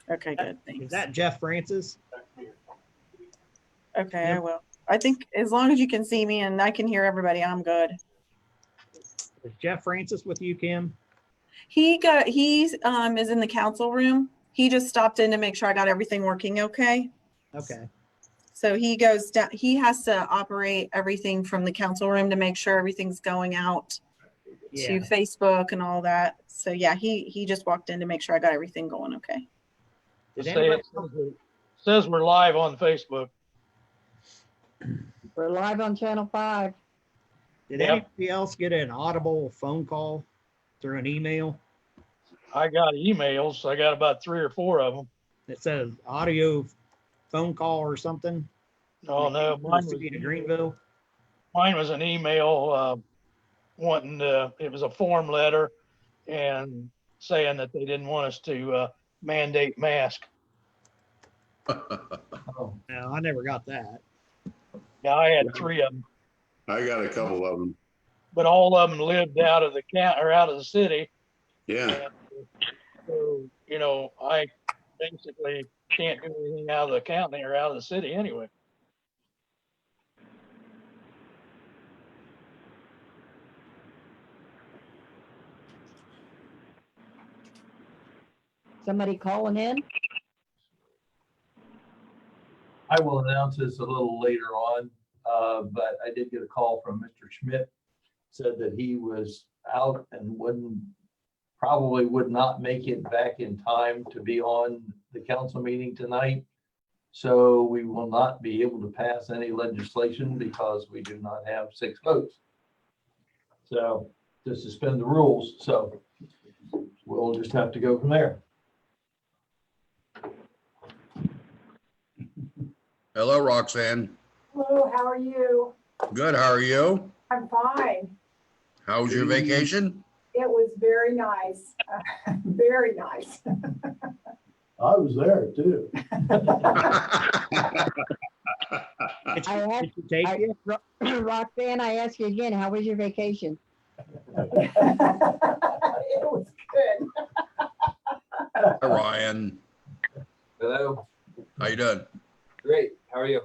Okay, good. Is Thanks. that Jeff Francis? Okay, Yep. I will. I think as long as you can see me and I can hear everybody, I'm good. Is Jeff Francis with you, Kim? He's is in the council room. He just stopped in to make sure I got everything working okay. Okay. So he goes down, he has to operate everything from the council room to make sure everything's going out to Yeah. Facebook and all that. So yeah, he just walked in to make sure I got everything going okay. Did Say anybody, it says we're live on Facebook. We're live on Channel 5. did Yep. anybody else get an audible phone call through an email I got emails. I got about 3 or 4 of them. that says audio phone call or something? Oh no, From the city of Greenville. mine was an email wanting to, it was a form letter and saying that they didn't want us to mandate mask. Oh, no, I never got that. Yeah, I had 3 of them, I got a couple of them. but all of them lived out of the or out of the city. Yeah. And so, you know, I basically can't do anything out of the county or out of the city anyway. Somebody calling in? I will announce this a little later on, but I did get a call from Mr. Schmidt. Said that he was out and probably would not make it back in time to be on the council meeting tonight. So we will not be able to pass any legislation because we do not have 6 votes. So to suspend the rules, so we'll just have to go from there. Hello, Roxanne. Hello, how are you? Good. How are you? I'm fine. How was your vacation? It was very nice, very nice. I was there too. Did you take you? Roxanne, I ask you again, how was your vacation? It was good. Hi, Ryan. Hello. How you doing? Great. How are you?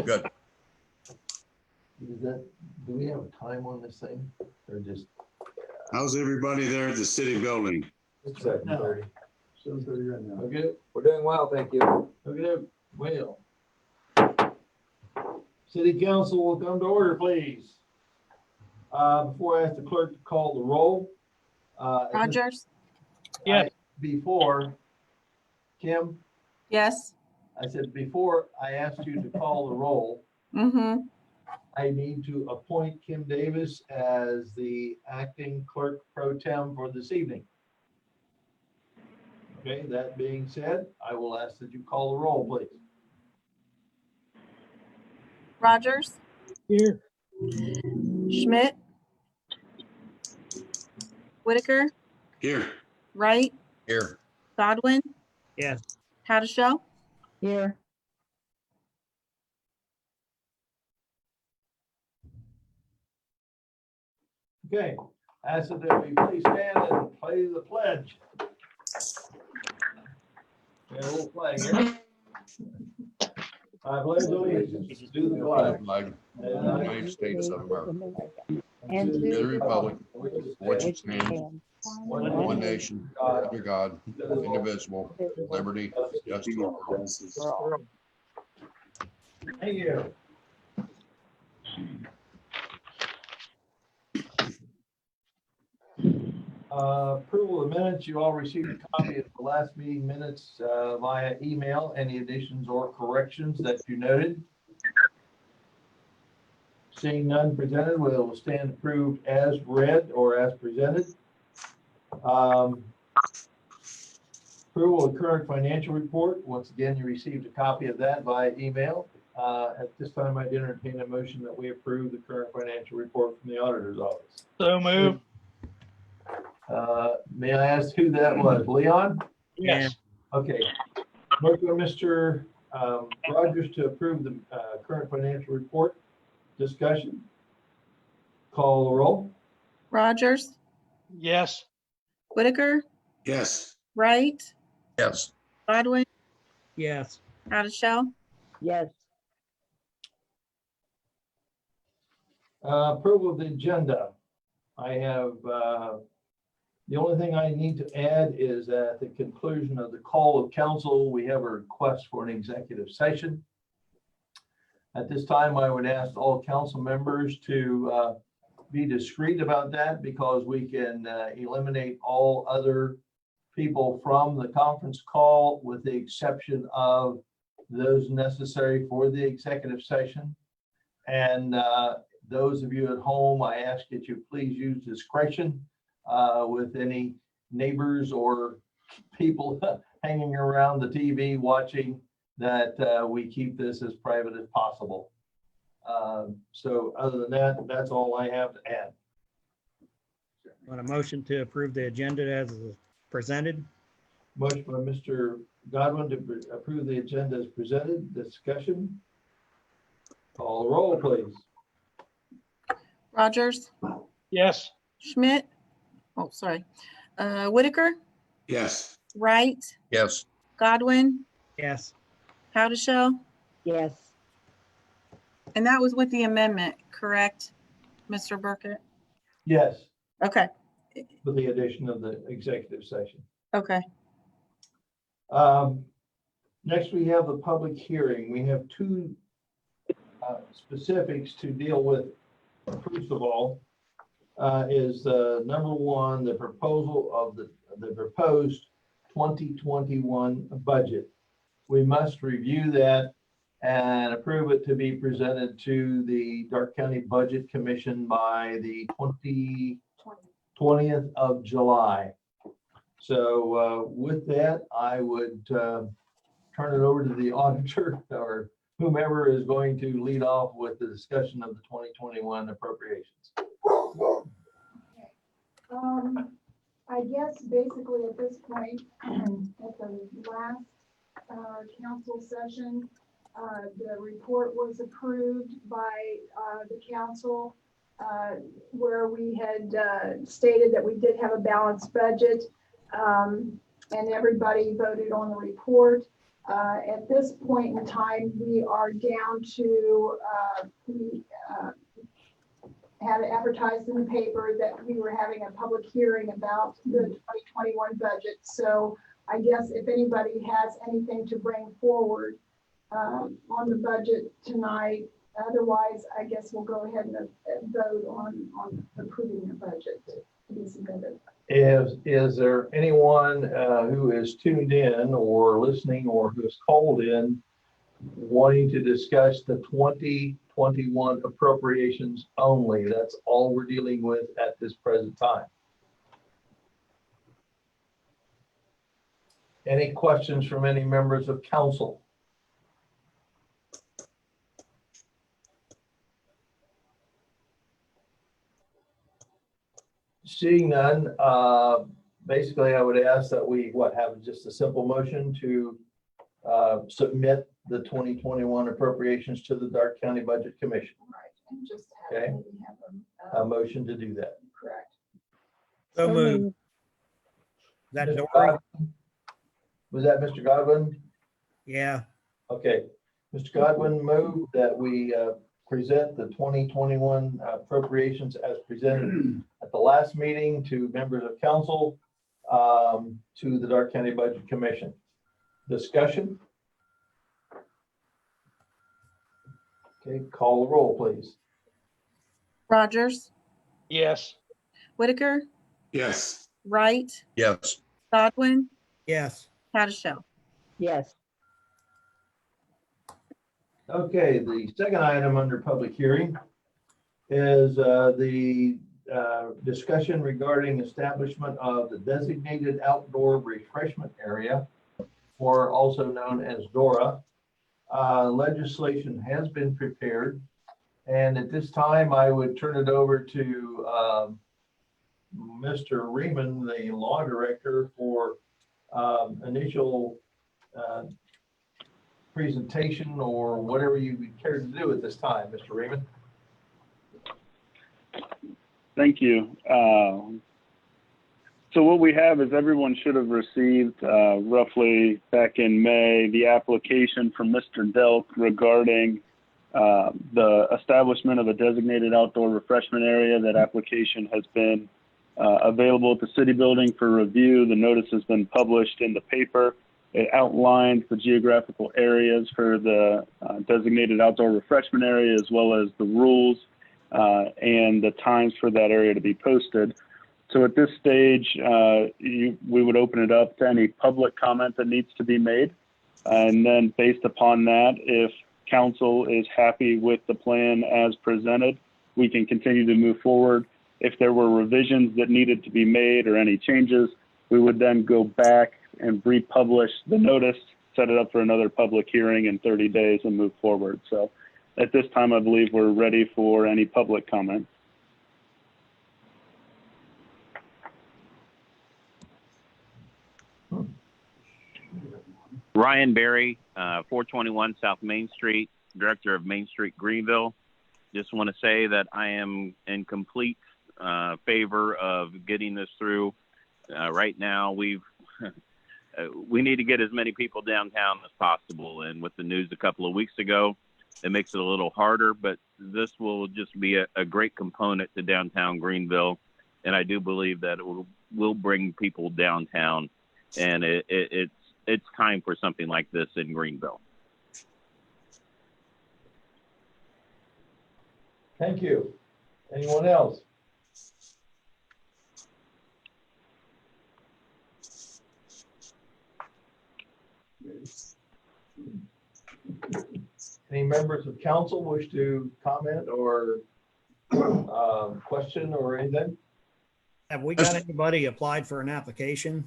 Good. Do we have a time on this thing or just? How's everybody there at the city building? It's 7:30. 7:30 right now. Okay, We're doing well, thank you. okay, well. City council will come to order, please. Before I ask the clerk to call the roll. Rogers? Yes. Before, Kim, Yes. I said, before I asked you to call the roll, Mm-hmm. I need to appoint Kim Davis as the acting clerk pro tem for this evening. Okay, that being said, I will ask that you call the roll, please. Rogers? Here. Schmidt? Whitaker? Here. Wright? Here. Godwin? Yes. Hadashow? Here. Okay, ask that we please stand and play the pledge. We have a little flag here. I pledge allegiance to the flag Flag of of the the United States of America. And To the to republic, which is which which stands stands one nation, God, under God, indivisible, liberty, justice for all. for all. Thank you. Approval of minutes, you all received a copy of the last meeting minutes via email. Any additions or corrections that you noted? Seeing none presented, will stand approved as read or as presented. Approval of current financial report. Once again, you received a copy of that via email. At this time, I'd entertain a motion that we approve the current financial report from the auditor's office. So move. May I ask who that was? Leon? Yes. Okay. Motion by Mr. Rogers to approve the current financial report. Discussion. Call the roll. Rogers? Yes. Whitaker? Yes. Wright? Yes. Godwin, Yes. Robichaud, Yes. Approval of the agenda. I have, the only thing I need to add is at the conclusion of the call of council, we have a request for an executive session. At this time, I would ask all council members to be discreet about that because we can eliminate all other people from the conference call with the exception of those necessary for the executive session. And those of you at home, I ask that you please use discretion with any neighbors or people hanging around the TV watching, that we keep this as private as possible. So other than that, that's all I have to add. Want a motion to approve the agenda as presented? Motion by Mr. Godwin to approve the agenda as presented. Discussion. Call the roll, please. Rogers, Yes. Schmidt, oh, sorry, Whitaker, Yes. Wright, Yes. Godwin, Yes. Robichaud, Yes. and that was with the amendment, correct, Mr. Burkett? Yes, Okay, with the addition of the executive session. okay. Next, we have the public hearing. We have two specifics to deal with. First of all, is number one, the proposal of the proposed 2021 budget. We must review that and approve it to be presented to the Darke County Budget Commission by the 20th of July. So with that, I would turn it over to the auditor or whomever is going to lead off with the discussion of the 2021 appropriations. I guess basically at this point, at the last council session, the report was approved by the council where we had stated that we did have a balanced budget, and everybody voted on the report. At this point in time, we are down to, we had it advertised in the paper that we were having a public hearing about the 2021 budget. So I guess if anybody has anything to bring forward on the budget tonight, otherwise, I guess we'll go ahead and vote on approving the budget to be submitted. Is there anyone who is tuned in or listening or who has called in wanting to discuss the 2021 appropriations only? That's all we're dealing with at this present time. Any questions from any members of council? Seeing none, basically I would ask that we have just a simple motion to submit the 2021 appropriations to the Darke County Budget Commission. Right, and just have, Okay. maybe have them, A motion to do that. correct. So moved. Is that Mr. Dory? Godwin? Was that Mr. Godwin? Yeah. Okay, Mr. Godwin moved that we present the 2021 appropriations as presented at the last meeting to members of council, to the Darke County Budget Commission. Discussion? Okay, call the roll, please. Rogers, Yes. Whitaker, Yes. Wright, Yes. Godwin, Yes. Robichaud. Yes. Okay, the second item under public hearing is the discussion regarding establishment of the designated outdoor refreshment area, or also known as DORA. Legislation has been prepared, and at this time I would turn it over to Mr. Reeman, the law director, for initial presentation or whatever you would care to do at this time, Mr. Reeman. Thank you. So what we have is everyone should have received roughly back in May the application from Mr. Delk regarding the establishment of a designated outdoor refreshment area. That application has been available at the city building for review. The notice has been published in the paper. It outlines the geographical areas for the designated outdoor refreshment area, as well as the rules and the times for that area to be posted. So at this stage, we would open it up to any public comment that needs to be made. And then based upon that, if council is happy with the plan as presented, we can continue to move forward. If there were revisions that needed to be made or any changes, we would then go back and republish the notice, set it up for another public hearing in 30 days and move forward. So at this time, I believe we're ready for any public comment. Ryan Berry, 421 South Main Street, Director of Main Street Greenville. Just want to say that I am in complete favor of getting this through. Right now, we need to get as many people downtown as possible. And with the news a couple of weeks ago, it makes it a little harder, but this will just be a great component to downtown Greenville. And I do believe that it will bring people downtown, and it's time for something like this in Greenville. Thank you. Anyone else? Any members of council wish to comment or question or anything? Have we got anybody applied for an application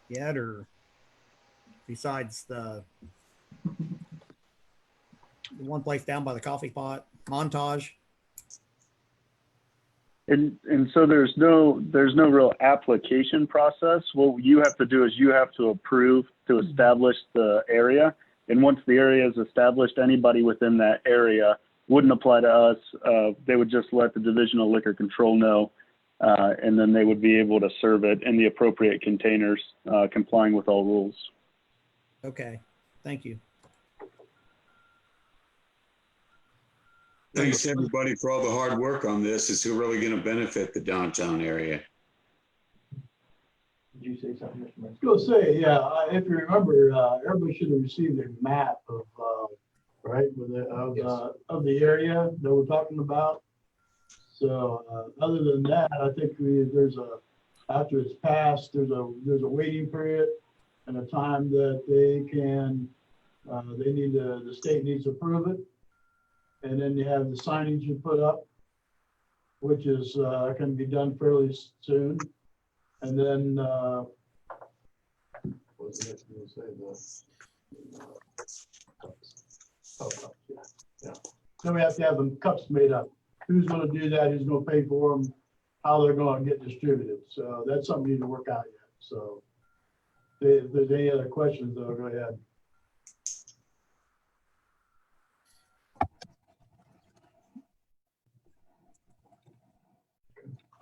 yet, or besides the one place down by the coffee pot, Montage? And so there's no real application process. What you have to do is you have to approve to establish the area. And once the area is established, anybody within that area wouldn't apply to us. They would just let the Division of Liquor Control know, and then they would be able to serve it in the appropriate containers, complying with all rules. Okay, thank you. Thanks everybody for all the hard work on this. It's really going to benefit the downtown area. Did you say something, Mr. Mayor? I was gonna say, yeah, if you remember, everybody should have received a map of, right, of the area that we're talking about. So, other than that, I think after it's passed, there's a waiting period and a time that they can, the state needs to approve it. And then you have the signage you put up, which is, can be done fairly soon. And then, what's the next thing to say? Yeah. Then we have to have them cups made up. Who's going to do that? Who's going to pay for them? How they're going to get distributed. So that's something we need to work out yet. So if there's any other questions, though, go ahead.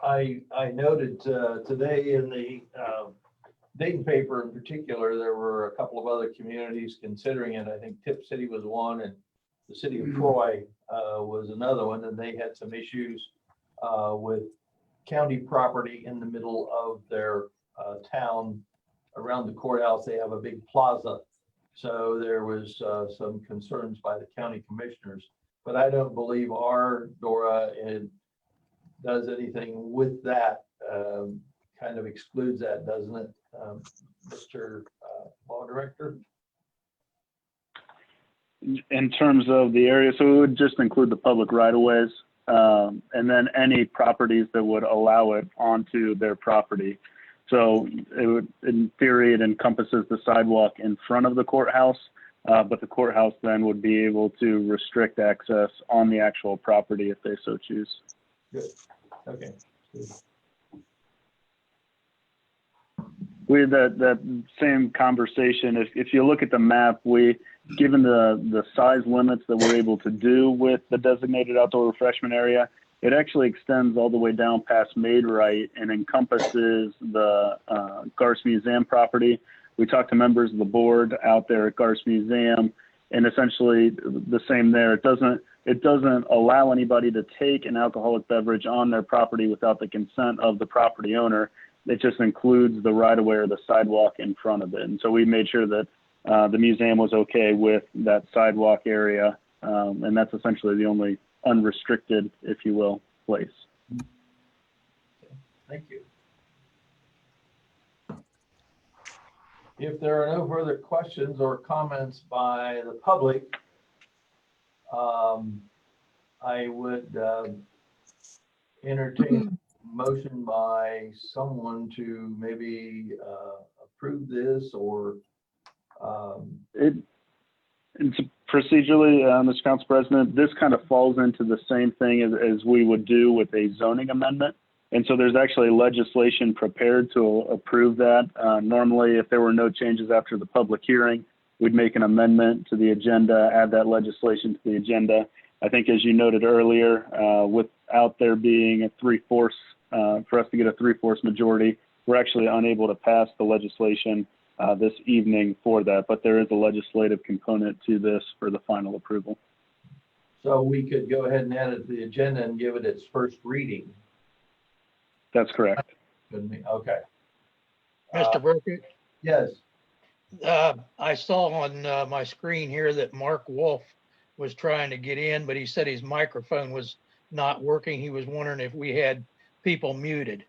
I noted today in the Dayton paper in particular, there were a couple of other communities considering it. I think Tip City was one, and the city of Troy was another one, and they had some issues with county property in the middle of their town. Around the courthouse, they have a big plaza. So there was some concerns by the county commissioners, but I don't believe our DORA does anything with that, kind of excludes that, doesn't it, Mr. Law Director? In terms of the area, so it would just include the public right-of-ways, and then any properties that would allow it onto their property. So it would, in theory, it encompasses the sidewalk in front of the courthouse, but the courthouse then would be able to restrict access on the actual property if they so choose. Good. Okay. Good. We had that same conversation. If you look at the map, given the size limits that we're able to do with the designated outdoor refreshment area, It actually extends all the way down past Maid-Right and encompasses the Garce Museum property. We talked to members of the board out there at Garce Museum, and essentially the same there. It doesn't allow anybody to take an alcoholic beverage on their property without the consent of the property owner. It just includes the right-of-way or the sidewalk in front of it. And so we made sure that the museum was okay with that sidewalk area, and that's essentially the only unrestricted, if you will, place. Thank you. If there are no further questions or comments by the public, I would entertain a motion by someone to maybe approve this or It's procedurally, Mr. Council President, this kind of falls into the same thing as we would do with a zoning amendment. And so there's actually legislation prepared to approve that. Normally, if there were no changes after the public hearing, we'd make an amendment to the agenda, add that legislation to the agenda. I think as you noted earlier, without there being a 3/4, for us to get a 3/4 majority, we're actually unable to pass the legislation this evening for that, but there is a legislative component to this for the final approval. so we could go ahead and add it to the agenda and give it its first reading. That's correct. Couldn't we? Okay. Mr. Burkett, Yes. I saw on my screen here that Mark Wolf was trying to get in, but he said his microphone was not working. He was wondering if we had people muted.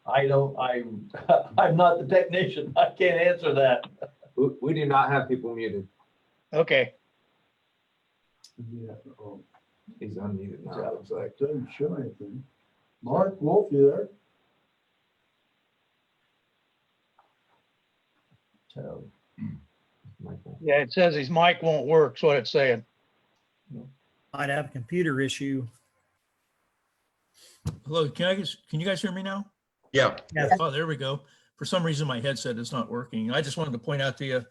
I'm not the technician. I can't answer that. We do not have people muted. Okay. Yeah, oh, He's unmuted now, it looks like. doesn't show anything. Mark Wolf, you there? So, Michael. Yeah, it says his mic won't work, is what it's saying. Might have a computer issue. Hello, can you guys hear me now? Yeah. Yeah. Oh, there we go. For some reason, my headset is not working. I just wanted to point out to you,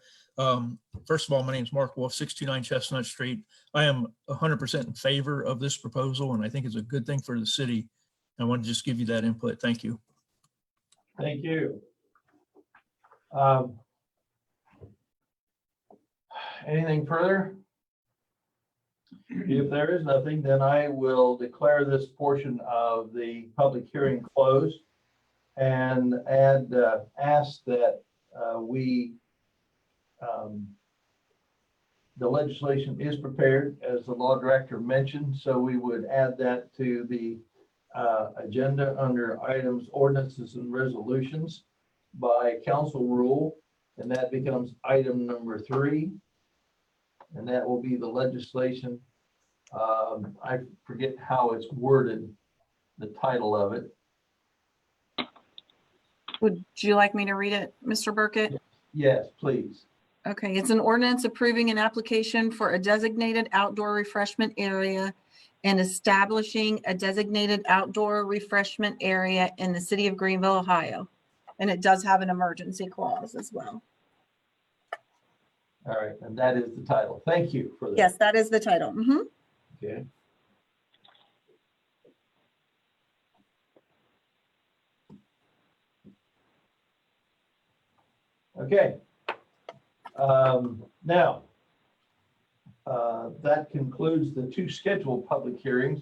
first of all, my name is Mark Wolf, 629 Chestnut Street. I am 100% in favor of this proposal, and I think it's a good thing for the city. I want to just give you that input. Thank you. thank you. Anything further? If there is nothing, then I will declare this portion of the public hearing closed and ask that the legislation is prepared, as the law director mentioned, so we would add that to the agenda under items, ordinances, and resolutions by council rule, and that becomes item number 3, and that will be the legislation. I forget how it's worded, the title of it. Would you like me to read it, Mr. Burkett? Yes, please. Okay, it's an ordinance approving an application for a designated outdoor refreshment area and establishing a designated outdoor refreshment area in the city of Greenville, Ohio. And it does have an emergency clause as well. All right, and that is the title. Thank you for that. Yes, that is the title. Mhm. Okay. Okay. Now, that concludes the 2 scheduled public hearings.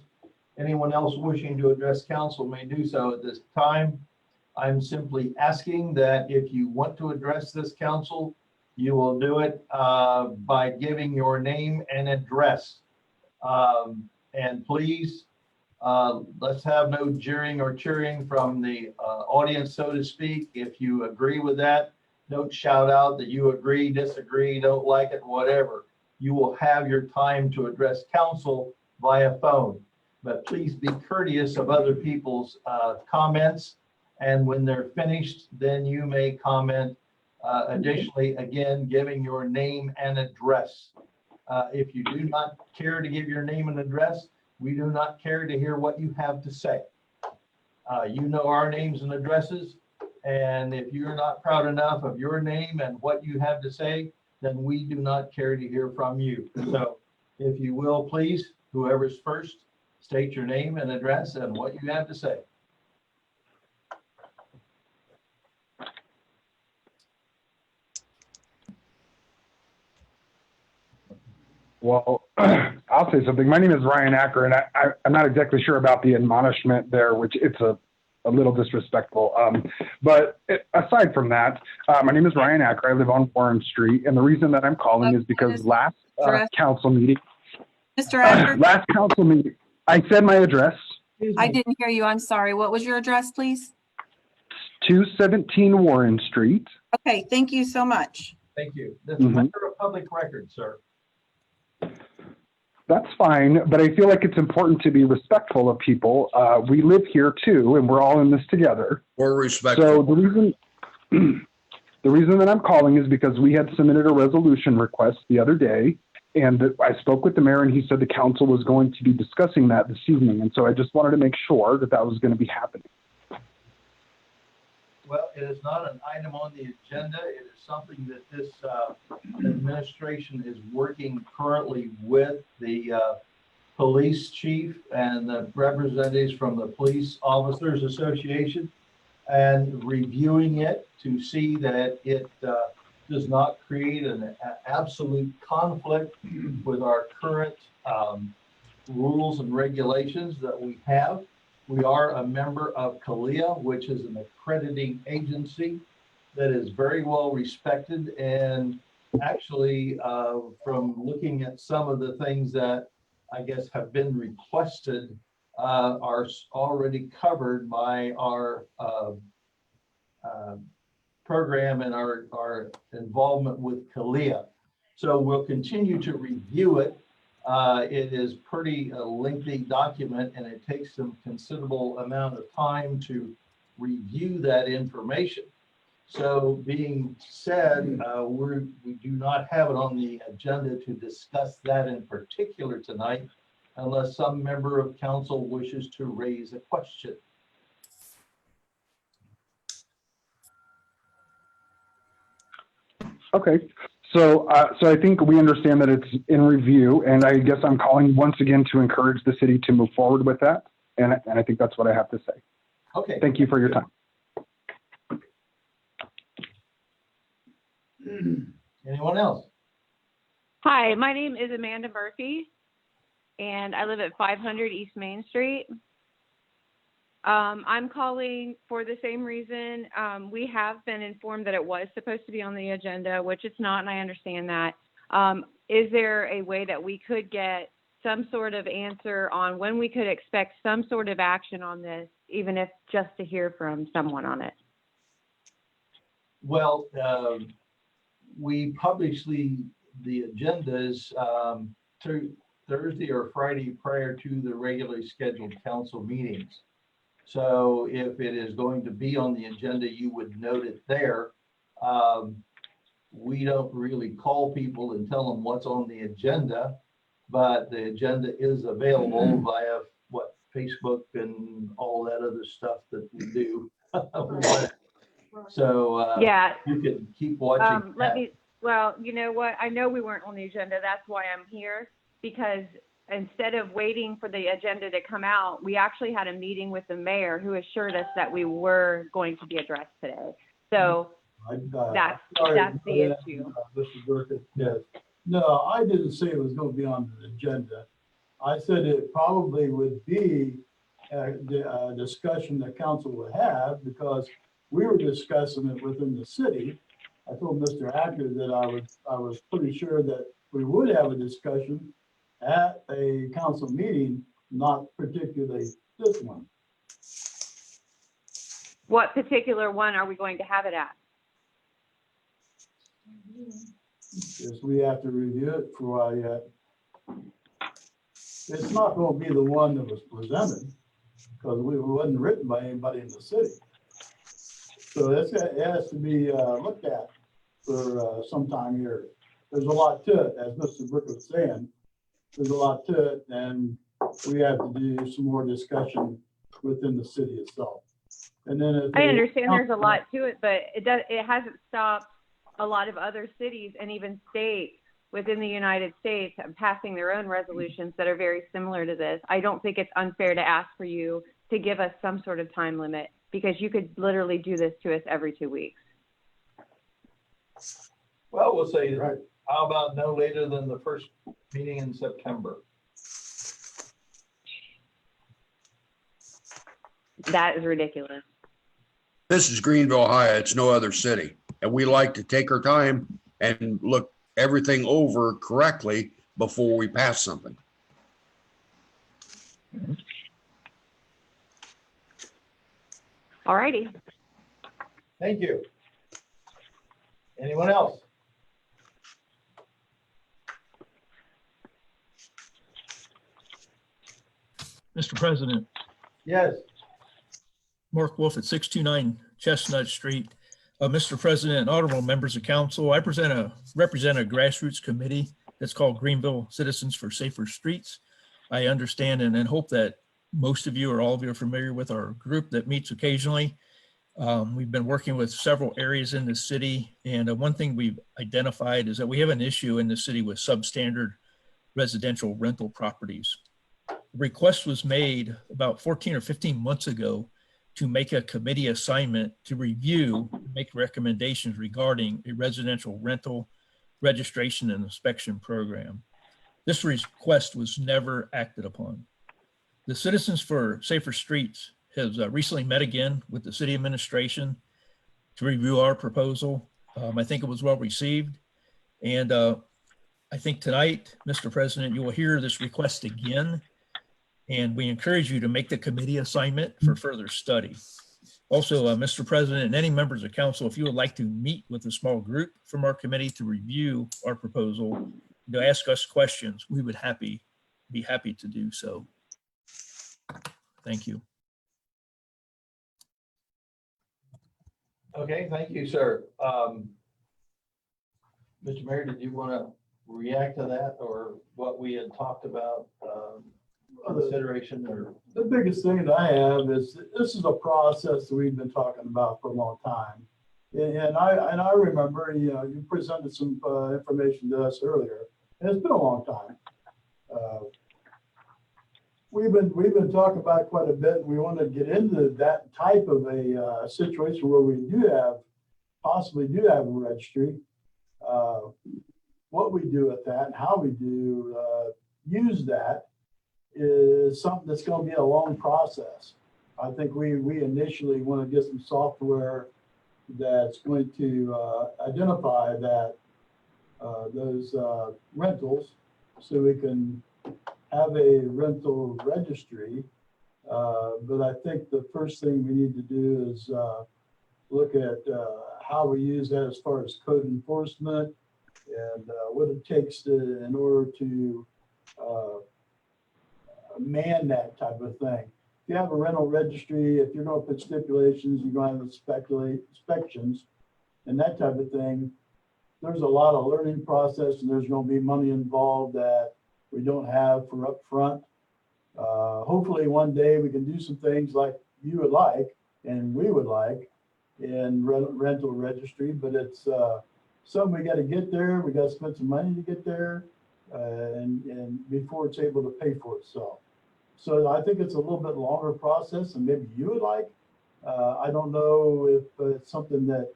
Anyone else wishing to address council may do so at this time. I'm simply asking that if you want to address this council, you will do it by giving your name and address. And please, let's have no jeering or cheering from the audience, so to speak. If you agree with that, don't shout out that you agree, disagree, don't like it, whatever. You will have your time to address council via phone. But please be courteous of other people's comments. And when they're finished, then you may comment additionally, again, giving your name and address. If you do not care to give your name and address, we do not care to hear what you have to say. You know our names and addresses, and if you're not proud enough of your name and what you have to say, then we do not care to hear from you. So if you will, please, whoever's first, state your name and address and what you have to say. Well, I'll say something. My name is Ryan Acker, and I'm not exactly sure about the admonishment there, which it's a little disrespectful. But aside from that, my name is Ryan Acker. I live on Warren Street, and the reason that I'm calling is because last council meeting, Mr. Acker, last council meeting, I said my address. I didn't hear you. I'm sorry. What was your address, please? 217 Warren Street. Okay, thank you so much. Thank you. This is a matter of public record, sir. That's fine, but I feel like it's important to be respectful of people. We live here too, and we're all in this together. We're respectful. So the reason that I'm calling is because we had submitted a resolution request the other day, and I spoke with the mayor, and he said the council was going to be discussing that this evening. And so I just wanted to make sure that that was going to be happening. Well, it is not an item on the agenda. It is something that this administration is working currently with the police chief and the representatives from the Police Officers Association and reviewing it to see that it does not create an absolute conflict with our current rules and regulations that we have. We are a member of CALEA, which is an accrediting agency that is very well respected. And actually, from looking at some of the things that I guess have been requested, are already covered by our program and our involvement with CALEA. So we'll continue to review it. It is pretty lengthy document, and it takes some considerable amount of time to review that information. So being said, we do not have it on the agenda to discuss that in particular tonight, unless some member of council wishes to raise a question. Okay. So I think we understand that it's in review, and I guess I'm calling once again to encourage the city to move forward with that. And I think that's what I have to say. Okay. Thank you for your time. Anyone else? Hi, my name is Amanda Murphy, and I live at 500 East Main Street. I'm calling for the same reason. We have been informed that it was supposed to be on the agenda, which it's not, and I understand that. Is there a way that we could get some sort of answer on when we could expect some sort of action on this, even if just to hear from someone on it? Well, we publish the agendas to Thursday or Friday prior to the regularly scheduled council meetings. So if it is going to be on the agenda, you would note it there. We don't really call people and tell them what's on the agenda, but the agenda is available via Facebook and all that other stuff that we do. So yeah, you can keep watching. Well, you know what? I know we weren't on the agenda. That's why I'm here, because instead of waiting for the agenda to come out, we actually had a meeting with the mayor who assured us that we were going to be addressed today. So that's the issue. Mr. Durkin, yes. No, I didn't say it was going to be on the agenda. I said it probably would be a discussion that council would have, because we were discussing it within the city. I told Mr. Acker that I was pretty sure that we would have a discussion at a council meeting, not particularly this one. What particular one are we going to have it at? Yes, we have to review it for a while yet. It's not going to be the one that was presented, because it wasn't written by anybody in the city. So it has to be looked at for some time here. There's a lot to it, as Mr. Brick was saying. There's a lot to it, and we have to do some more discussion within the city itself. And then I understand there's a lot to it, but it hasn't stopped a lot of other cities and even states within the United States passing their own resolutions that are very similar to this. I don't think it's unfair to ask for you to give us some sort of time limit, because you could literally do this to us every 2 weeks. Well, we'll say, how about no later than the first meeting in September? That is ridiculous. This is Greenville, Ohio. It's no other city. And we like to take our time and look everything over correctly before we pass something. All righty. Thank you. Anyone else? Mr. President, Yes. Mark Wolf at 629 Chestnut Street. Mr. President, honorable members of council, I represent a grassroots committee that's called Greenville Citizens for Safer Streets. I understand and hope that most of you or all of you are familiar with our group that meets occasionally. We've been working with several areas in the city, and one thing we've identified is that we have an issue in the city with substandard residential rental properties. The request was made about 14 or 15 months ago to make a committee assignment to review, make recommendations regarding a residential rental registration and inspection program. This request was never acted upon. The Citizens for Safer Streets has recently met again with the city administration to review our proposal. I think it was well received. And I think tonight, Mr. President, you will hear this request again. And we encourage you to make the committee assignment for further study. Also, Mr. President, and any members of council, if you would like to meet with a small group from our committee to review our proposal, to ask us questions, we would be happy to do so. Thank you. Okay, thank you, sir. Mr. Mayor, did you want to react to that, or what we had talked about, consideration? Or the biggest thing that I have is this is a process that we've been talking about for a long time. And I remember, you presented some information to us earlier, and it's been a long time. We've been talking about it quite a bit, and we want to get into that type of a situation where we possibly do have a registry. What we do with that and how we do use that is something that's going to be a long process. I think we initially want to get some software that's going to identify that those rentals, so we can have a rental registry. But I think the first thing we need to do is look at how we use that as far as code enforcement and what it takes in order to man that type of thing. If you have a rental registry, if you're going to put stipulations, you're going to have inspections and that type of thing, there's a lot of learning process, and there's going to be money involved that we don't have for upfront. Hopefully one day we can do some things like you would like and we would like in rental registry, but it's something we got to get there. We got to spend some money to get there, and before it's able to pay for itself. So I think it's a little bit longer process than maybe you would like. I don't know if it's something that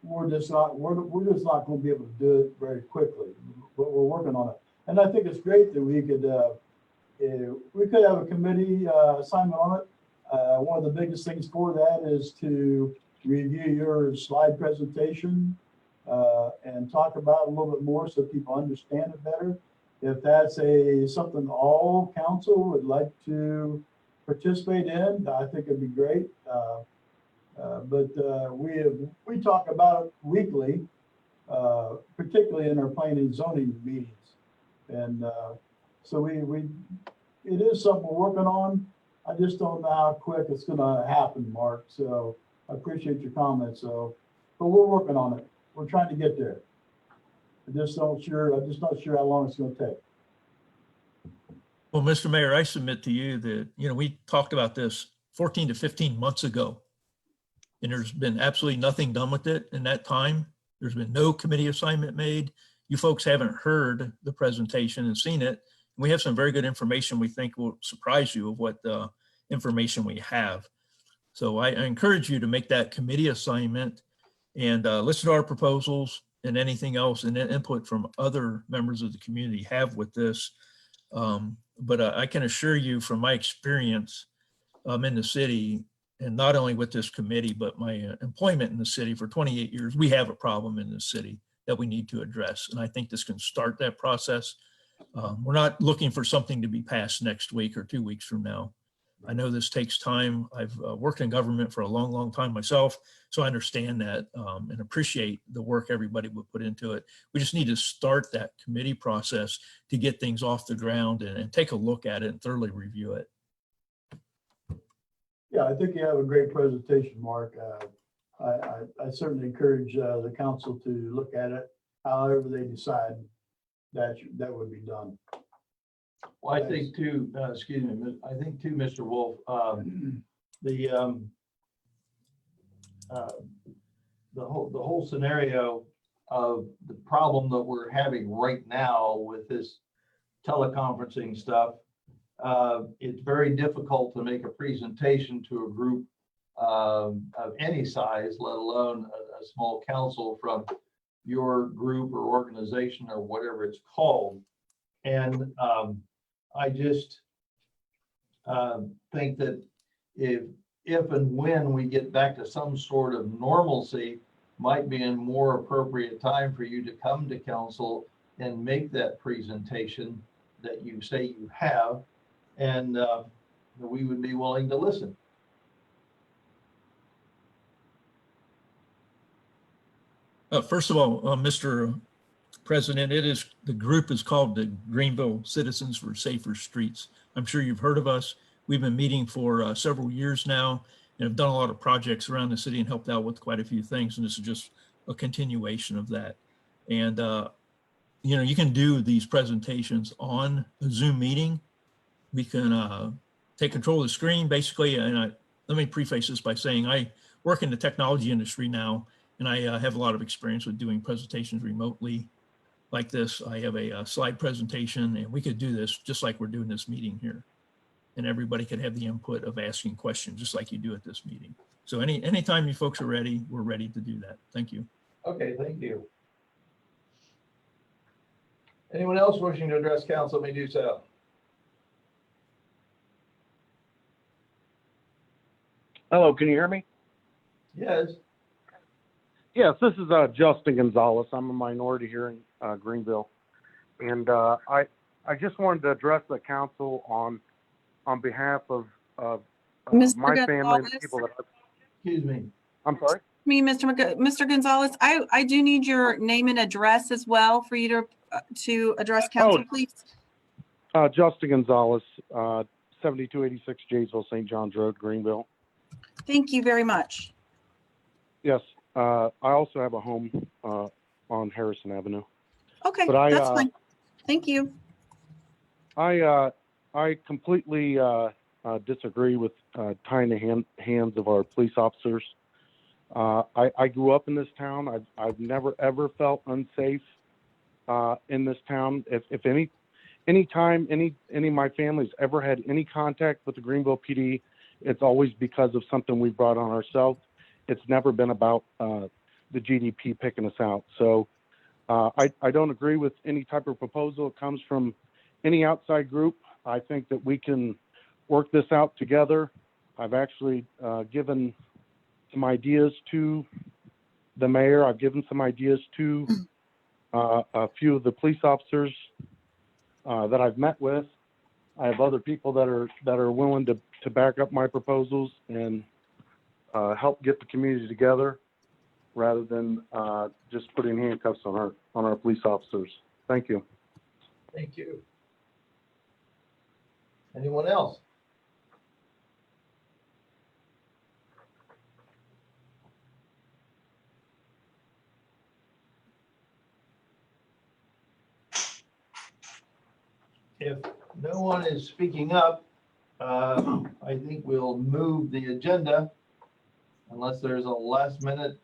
we're just not going to be able to do it very quickly, but we're working on it. And I think it's great that we could have a committee assignment on it. One of the biggest things for that is to review your slide presentation and talk about it a little bit more so people understand it better. If that's something all council would like to participate in, I think it'd be great. But we talk about it weekly, particularly in our planning and zoning meetings. And so it is something we're working on. I just don't know how quick it's going to happen, Mark. So I appreciate your comments. But we're working on it. We're trying to get there. I'm just not sure how long it's going to take. Well, Mr. Mayor, I submit to you that, we talked about this 14 to 15 months ago, and there's been absolutely nothing done with it in that time. There's been no committee assignment made. You folks haven't heard the presentation and seen it. We have some very good information we think will surprise you of what information we have. So I encourage you to make that committee assignment and listen to our proposals and anything else and input from other members of the community have with this. But I can assure you from my experience in the city, and not only with this committee, but my employment in the city for 28 years, we have a problem in the city that we need to address. And I think this can start that process. We're not looking for something to be passed next week or 2 weeks from now. I know this takes time. I've worked in government for a long, long time myself, so I understand that and appreciate the work everybody would put into it. We just need to start that committee process to get things off the ground and take a look at it and thoroughly review it. Yeah, I think you have a great presentation, Mark. I certainly encourage the council to look at it, however they decide that would be done. Well, I think too, excuse me, I think too, Mr. Wolf, the whole scenario of the problem that we're having right now with this teleconferencing stuff, it's very difficult to make a presentation to a group of any size, let alone a small council from your group or organization or whatever it's called. And I just think that if and when we get back to some sort of normalcy, might be a more appropriate time for you to come to council and make that presentation that you say you have, and we would be willing to listen. First of all, Mr. President, the group is called the Greenville Citizens for Safer Streets. I'm sure you've heard of us. We've been meeting for several years now and have done a lot of projects around the city and helped out with quite a few things. And this is just a continuation of that. And, you know, you can do these presentations on a Zoom meeting. We can take control of the screen basically. And let me preface this by saying I work in the technology industry now, and I have a lot of experience with doing presentations remotely like this. I have a slide presentation, and we could do this just like we're doing this meeting here. And everybody could have the input of asking questions just like you do at this meeting. So anytime you folks are ready, we're ready to do that. Thank you. Okay, thank you. Anyone else wishing to address council may do so. Hello, can you hear me? Yes. Yes, this is Justin Gonzalez. I'm a minority here in Greenville. And I just wanted to address the council on behalf of my family and the people that Excuse me. I'm sorry? Mr. Gonzalez, I do need your name and address as well for you to address council, please. Justin Gonzalez, 7286 Jaysville, St. John's Road, Greenville. Thank you very much. Yes, I also have a home on Harrison Avenue. Okay, but that's fine. Thank you. I completely disagree with tying the hands of our police officers. I grew up in this town. I've never ever felt unsafe in this town. If any time any of my family's ever had any contact with the Greenville PD, it's always because of something we brought on ourselves. It's never been about the GDP picking us out. So I don't agree with any type of proposal that comes from any outside group. I think that we can work this out together. I've actually given some ideas to the mayor. I've given some ideas to a few of the police officers that I've met with. I have other people that are willing to back up my proposals and help get the community together rather than just putting handcuffs on our police officers. Thank you. Thank you. Anyone else? If no one is speaking up, I think we'll move the agenda unless there's a last minute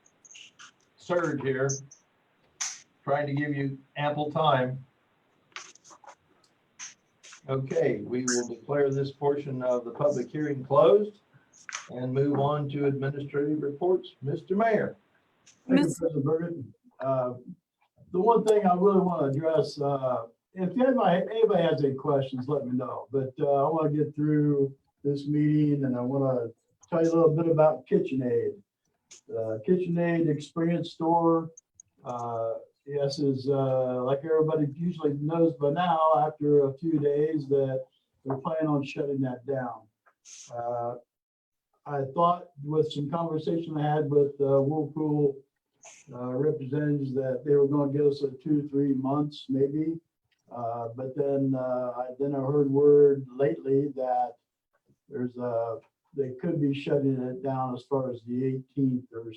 surge here. trying to give you ample time. Okay, we will declare this portion of the public hearing closed and move on to administrative reports. Mr. Mayor. Thank you, President Bergen. The one thing I really want to address, if anybody has any questions, let me know. But I want to get through this meeting and I want to tell you a little bit about KitchenAid. KitchenAid Experience Store, yes, is like everybody usually knows by now, after a few days, that they're planning on shutting that down. I thought with some conversation I had with Whirlpool representatives that they were going to give us a 2-3 months maybe. But then I heard word lately that they could be shutting it down as far as the 18th or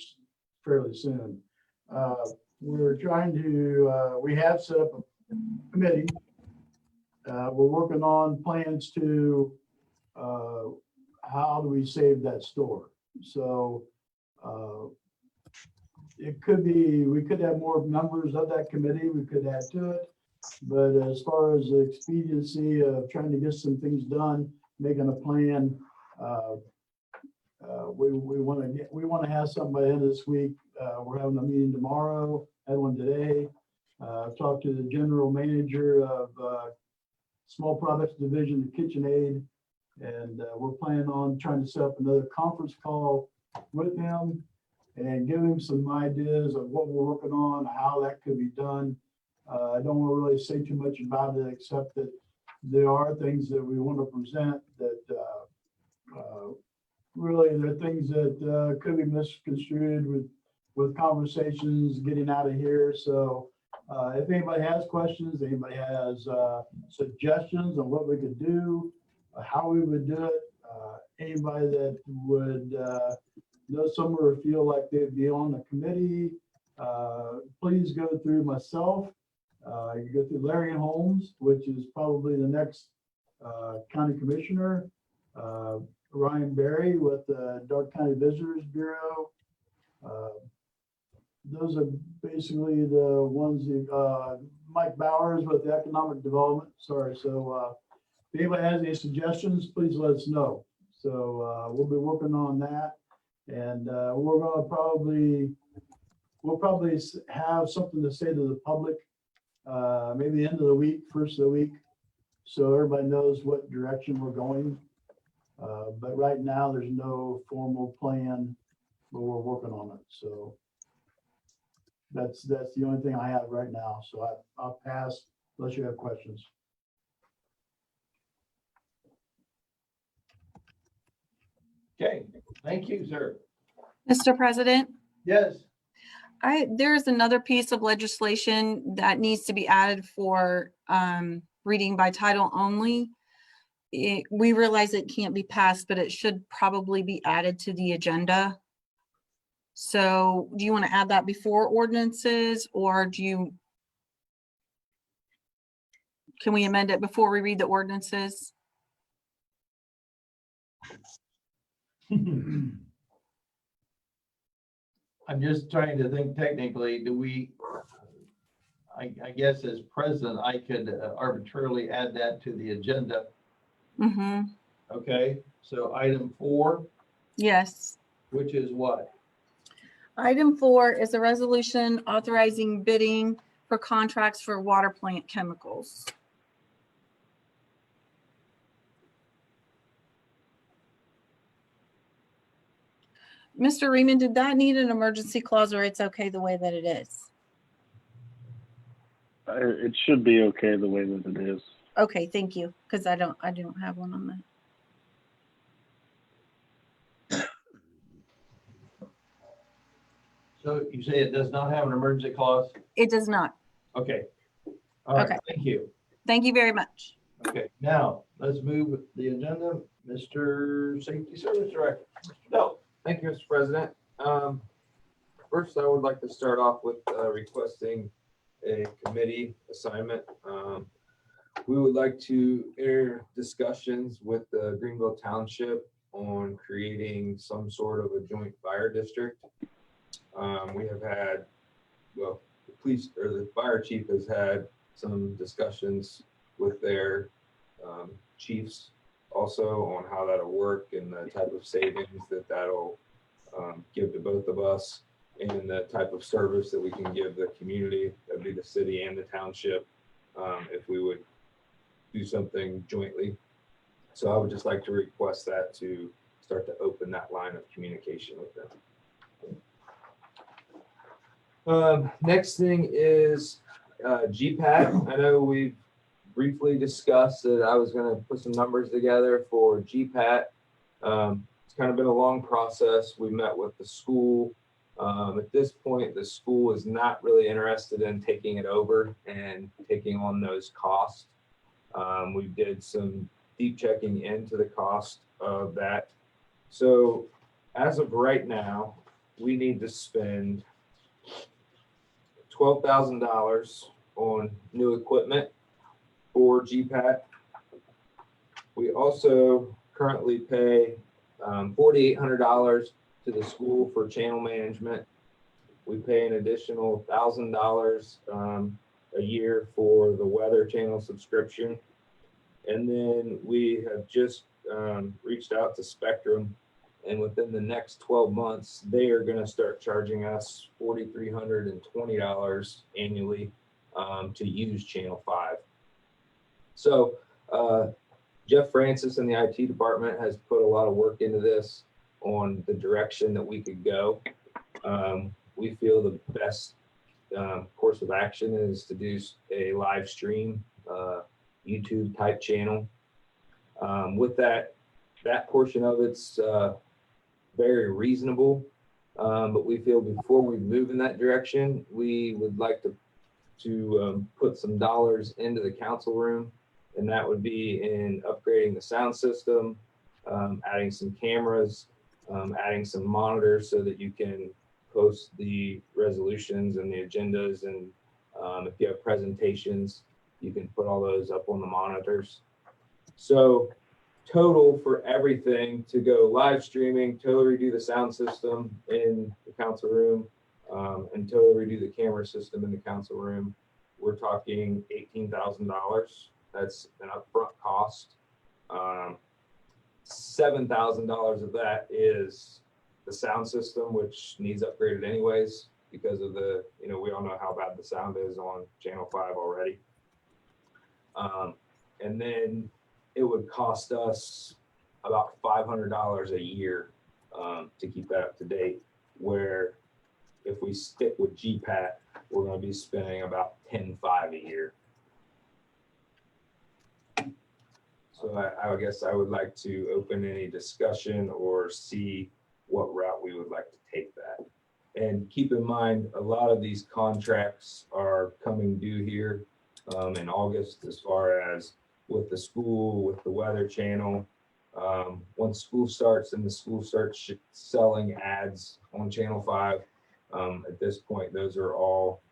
fairly soon. We're trying to, we have set up a committee. We're working on plans to, how do we save that store? So it could be, we could have more members of that committee, we could add to it. But as far as the expediency of trying to get some things done, making a plan, we want to have something by the end of this week. We're having a meeting tomorrow, had one today. I've talked to the general manager of Small Products Division of KitchenAid, and we're planning on trying to set up another conference call with him and give him some ideas of what we're working on, how that could be done. I don't want to really say too much about it, except that there are things that we want to present that really they're things that could be misconstrued with conversations getting out of here. So if anybody has questions, anybody has suggestions on what we could do, how we would do it, anybody that would know someone or feel like they'd be on the committee, please go through myself. You go through Larry Holmes, which is probably the next county commissioner, Ryan Berry with the Dark County Visitors Bureau. Those are basically the ones that, Mike Bowers with the Economic Development. Sorry. So if anybody has any suggestions, please let us know. So we'll be working on that. And we're going to we'll probably have something to say to the public, maybe the end of the week, first of the week, so everybody knows what direction we're going. But right now, there's no formal plan, but we're working on it. So that's the only thing I have right now. So I'll pass unless you have questions. Okay, thank you, sir. Mr. President? Yes. There's another piece of legislation that needs to be added for reading by title only. We realize it can't be passed, but it should probably be added to the agenda. So do you want to add that before ordinances, or can we amend it before we read the ordinances? I'm just trying to think technically, do we, I guess as president, I could arbitrarily add that to the agenda. Mm-hmm. Okay, so item 4. Yes. Which is what? Item 4 is a resolution authorizing bidding for contracts for water plant chemicals. Mr. Reaman, did that need an emergency clause, or it's okay the way that it is? It should be okay the way that it is. Okay, thank you, because I don't have one on that. So you say it does not have an emergency clause? It does not. Okay. All right, Okay. thank you. Thank you very much. Okay, now let's move with the agenda. Mr. Safety Service Director. No. Thank you, Mr. President. First, I would like to start off with requesting a committee assignment. We would like to air discussions with the Greenville Township on creating some sort of a joint fire district. We have had, well, the police or the fire chief has had some discussions with their chiefs also on how that'll work and the type of savings that that'll give to both of us and the type of service that we can give the community, that'd be the city and the township, if we would do something jointly. So I would just like to request that to start to open that line of communication with them. Next thing is GPAT. I know we've briefly discussed that I was going to put some numbers together for GPAT. It's kind of been a long process. We met with the school. At this point, the school is not really interested in taking it over and taking on those costs. We did some deep checking into the cost of that. So as of right now, we need to spend $12,000 on new equipment for GPAT. We also currently pay $4,800 to the school for channel management. We pay an additional $1,000 a year for the weather channel subscription. And then we have just reached out to Spectrum, and within the next 12 months, they are going to start charging us $4,320 annually to use Channel 5. So Jeff Francis in the IT department has put a lot of work into this on the direction that we could go. We feel the best course of action is to do a live stream YouTube type channel. With that portion of it's very reasonable, but we feel before we move in that direction, we would like to put some dollars into the council room, and that would be in upgrading the sound system, adding some cameras, adding some monitors so that you can post the resolutions and the agendas, and if you have presentations, you can put all those up on the monitors. So total for everything to go live streaming, totally redo the sound system in the council room, and totally redo the camera system in the council room, we're talking $18,000. That's an upfront cost. $7,000 of that is the sound system, which needs upgraded anyways because of the, we all know how bad the sound is on Channel 5 already. And then it would cost us about $500 a year to keep that up to date, where if we stick with GPAT, we're going to be spending about $10,500 a year. So I guess I would like to open any discussion or see what route we would like to take that. And keep in mind, a lot of these contracts are coming due here in August, as far as with the school, with the weather channel. Once school starts and the school starts selling ads on Channel 5, at this point, those are all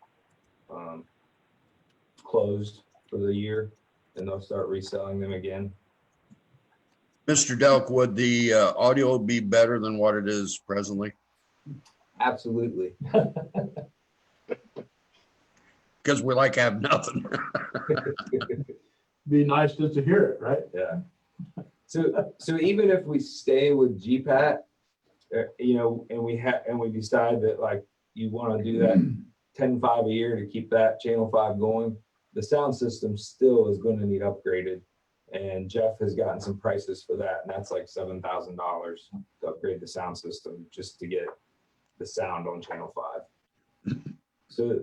closed for the year, and they'll start reselling them again. Mr. Delk, would the audio be better than what it is presently? Absolutely. Because we like have nothing. Be nice just to hear it, right? Yeah. So even if we stay with GPAT, and we decide that like you want to do that $10,500 a year to keep that Channel 5 going, the sound system still is going to need upgraded. And Jeff has gotten some prices for that, and that's like $7,000 to upgrade the sound system just to get the sound on Channel 5. So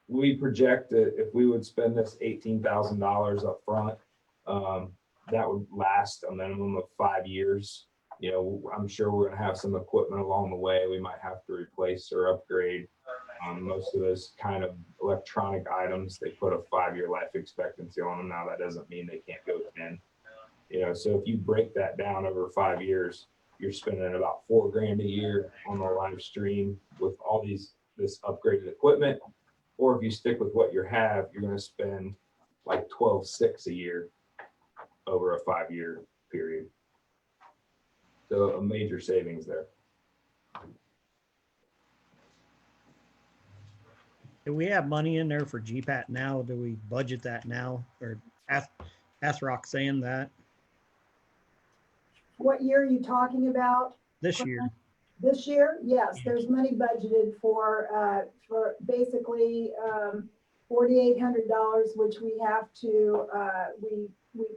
we project that if we would spend this $18,000 up front, that would last a minimum of 5 years. I'm sure we're going to have some equipment along the way we might have to replace or upgrade. Most of those kind of electronic items, they put a 5-year life expectancy on them. Now that doesn't mean they can't go 10. So if you break that down over 5 years, you're spending about $4,000 a year on the live stream with all this upgraded equipment. Or if you stick with what you have, you're going to spend like $12,600 a year over a 5-year period. So a major savings there. Do we have money in there for GPAT now? Do we budget that now? Or ask Roxanne that What year are you talking about? this year? This year? Yes, there's money budgeted for basically, $4,800, which we have to, we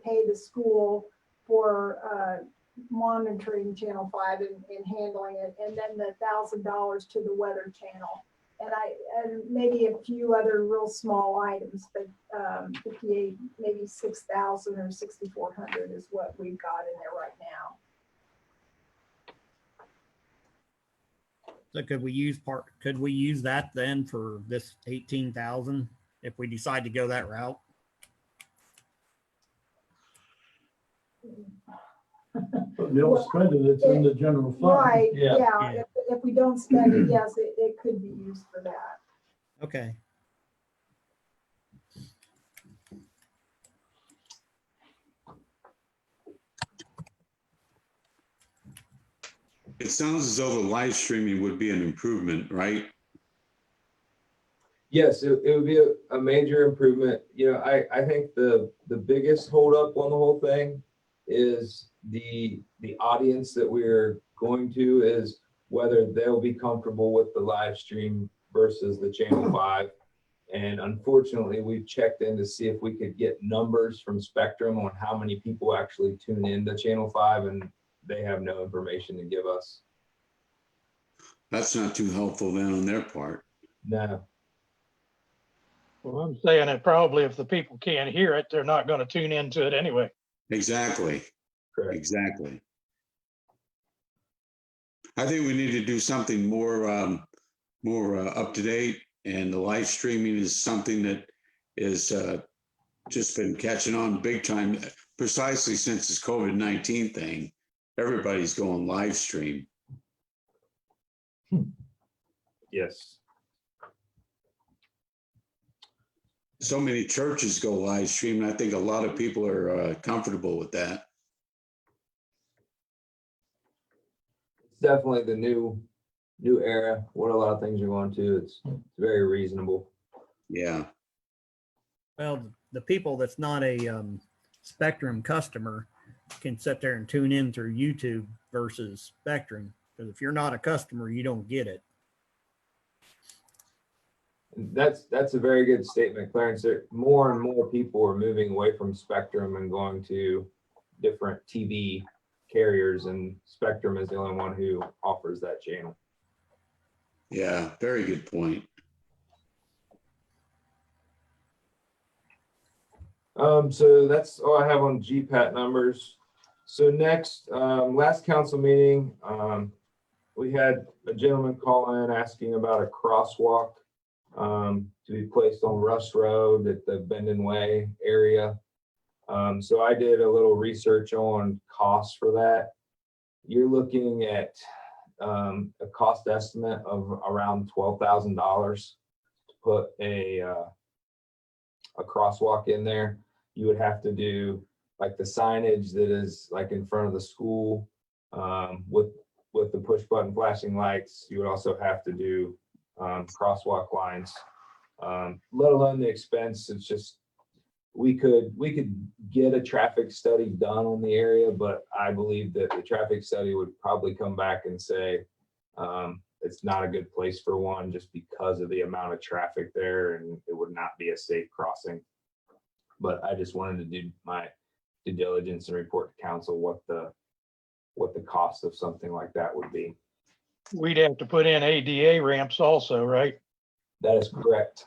pay the school for, monitoring Channel 5 and handling it, and then the $1,000 to the Weather Channel. And maybe a few other real small items, but 58, maybe 6,000 or 6,400 is what we've got in there right now. So could we use that then for this 18,000 if we decide to go that route? But you don't spend it, it's in the general fund. Right, Yeah. yeah, if we don't spend it, yes, it could be used for that. Okay. It sounds as though the live streaming would be an improvement, right? Yes, it would be a major improvement. You know, I think the biggest holdup on the whole thing is the audience that we're going to, is whether they'll be comfortable with the live stream versus the Channel 5. And unfortunately, we've checked in to see if we could get numbers from Spectrum on how many people actually tune in to Channel 5, and they have no information to give us. That's not too helpful then on their part. No. Well, I'm saying that probably if the people can't hear it, they're not going to tune into it anyway. Exactly. Correct. Exactly. I think we need to do something more up to date, and the live streaming is something that is just been catching on big time, precisely since this COVID-19 thing. Everybody's going live stream. Yes. So many churches go live stream, and I think a lot of people are comfortable with that. It's definitely the new era. What a lot of things are going to. It's very reasonable. Yeah. Well, the people that's not a Spectrum customer can sit there and tune in through YouTube versus Spectrum. Because if you're not a customer, you don't get it. That's a very good statement, Clarence. More and more people are moving away from Spectrum and going to different TV carriers, and Spectrum is the only one who offers that channel. Yeah, very good point. So that's all I have on GPAT numbers. So next, last council meeting, we had a gentleman call in asking about a crosswalk to be placed on Russ Road at the Bendon Way area. So I did a little research on costs for that. You're looking at a cost estimate of around $12,000 to put a crosswalk in there. You would have to do like the signage that is like in front of the school with the push button flashing lights. You would also have to do crosswalk lines, let alone the expense. It's just, we could get a traffic study done on the area, but I believe that the traffic study would probably come back and say it's not a good place for one, just because of the amount of traffic there, and it would not be a safe crossing. But I just wanted to do my due diligence and report to council what the cost of something like that would be. We'd have to put in ADA ramps also, right? That is correct.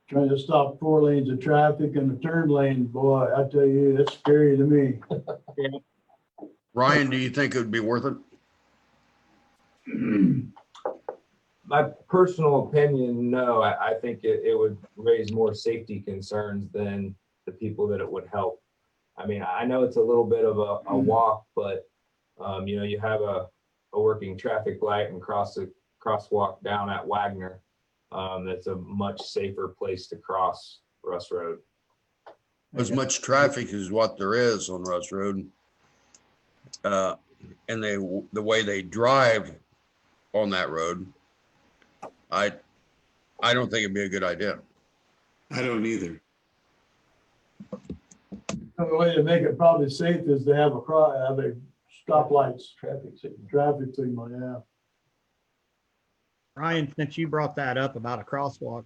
Trying to stop 4 lanes of traffic in the turn lane, boy, I tell you, that's scary to me. Ryan, do you think it would be worth it? My personal opinion, no. I think it would raise more safety concerns than the people that it would help. I mean, I know it's a little bit of a walk, but you know, you have a working traffic light and crosswalk down at Wagner. That's a much safer place to cross Russ Road. As much traffic as what there is on Russ Road. And the way they drive on that road, I I don't think it'd be a good idea. I don't either. The way to make it probably safe is to have a stoplights, traffic signal, yeah. Ryan, since you brought that up about a crosswalk,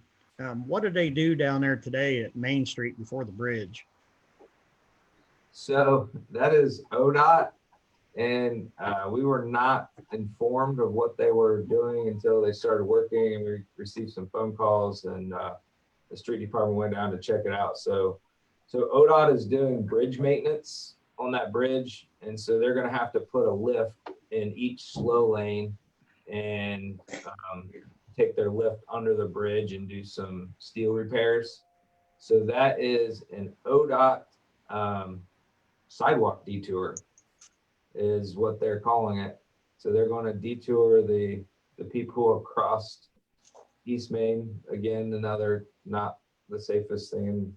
what did they do down there today at Main Street before the bridge? So that is ODOT, and we were not informed of what they were doing until they started working, and we received some phone calls, and the street department went down to check it out. So ODOT is doing bridge maintenance on that bridge, and so they're going to have to put a lift in each slow lane and take their lift under the bridge and do some steel repairs. So that is an ODOT sidewalk detour is what they're calling it. So they're going to detour the people who have crossed East Main. Again, another not the safest thing.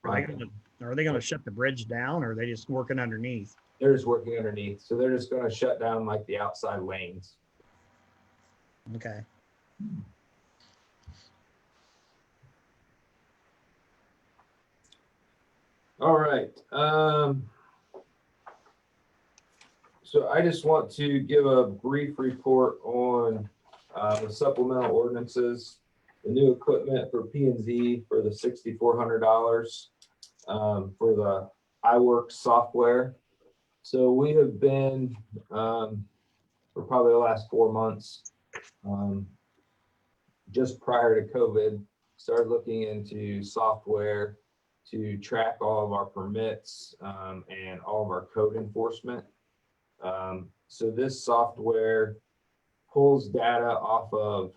Are they gonna shut the bridge down, or are they just working underneath? They're just working underneath. So they're just going to shut down like the outside lanes. Okay. All right. So I just want to give a brief report on the supplemental ordinances, the new equipment for P&Z for the $6,400 for the iWorks software. So we have been for probably the last 4 months, just prior to COVID, started looking into software to track all of our permits and all of our code enforcement. So this software pulls data off of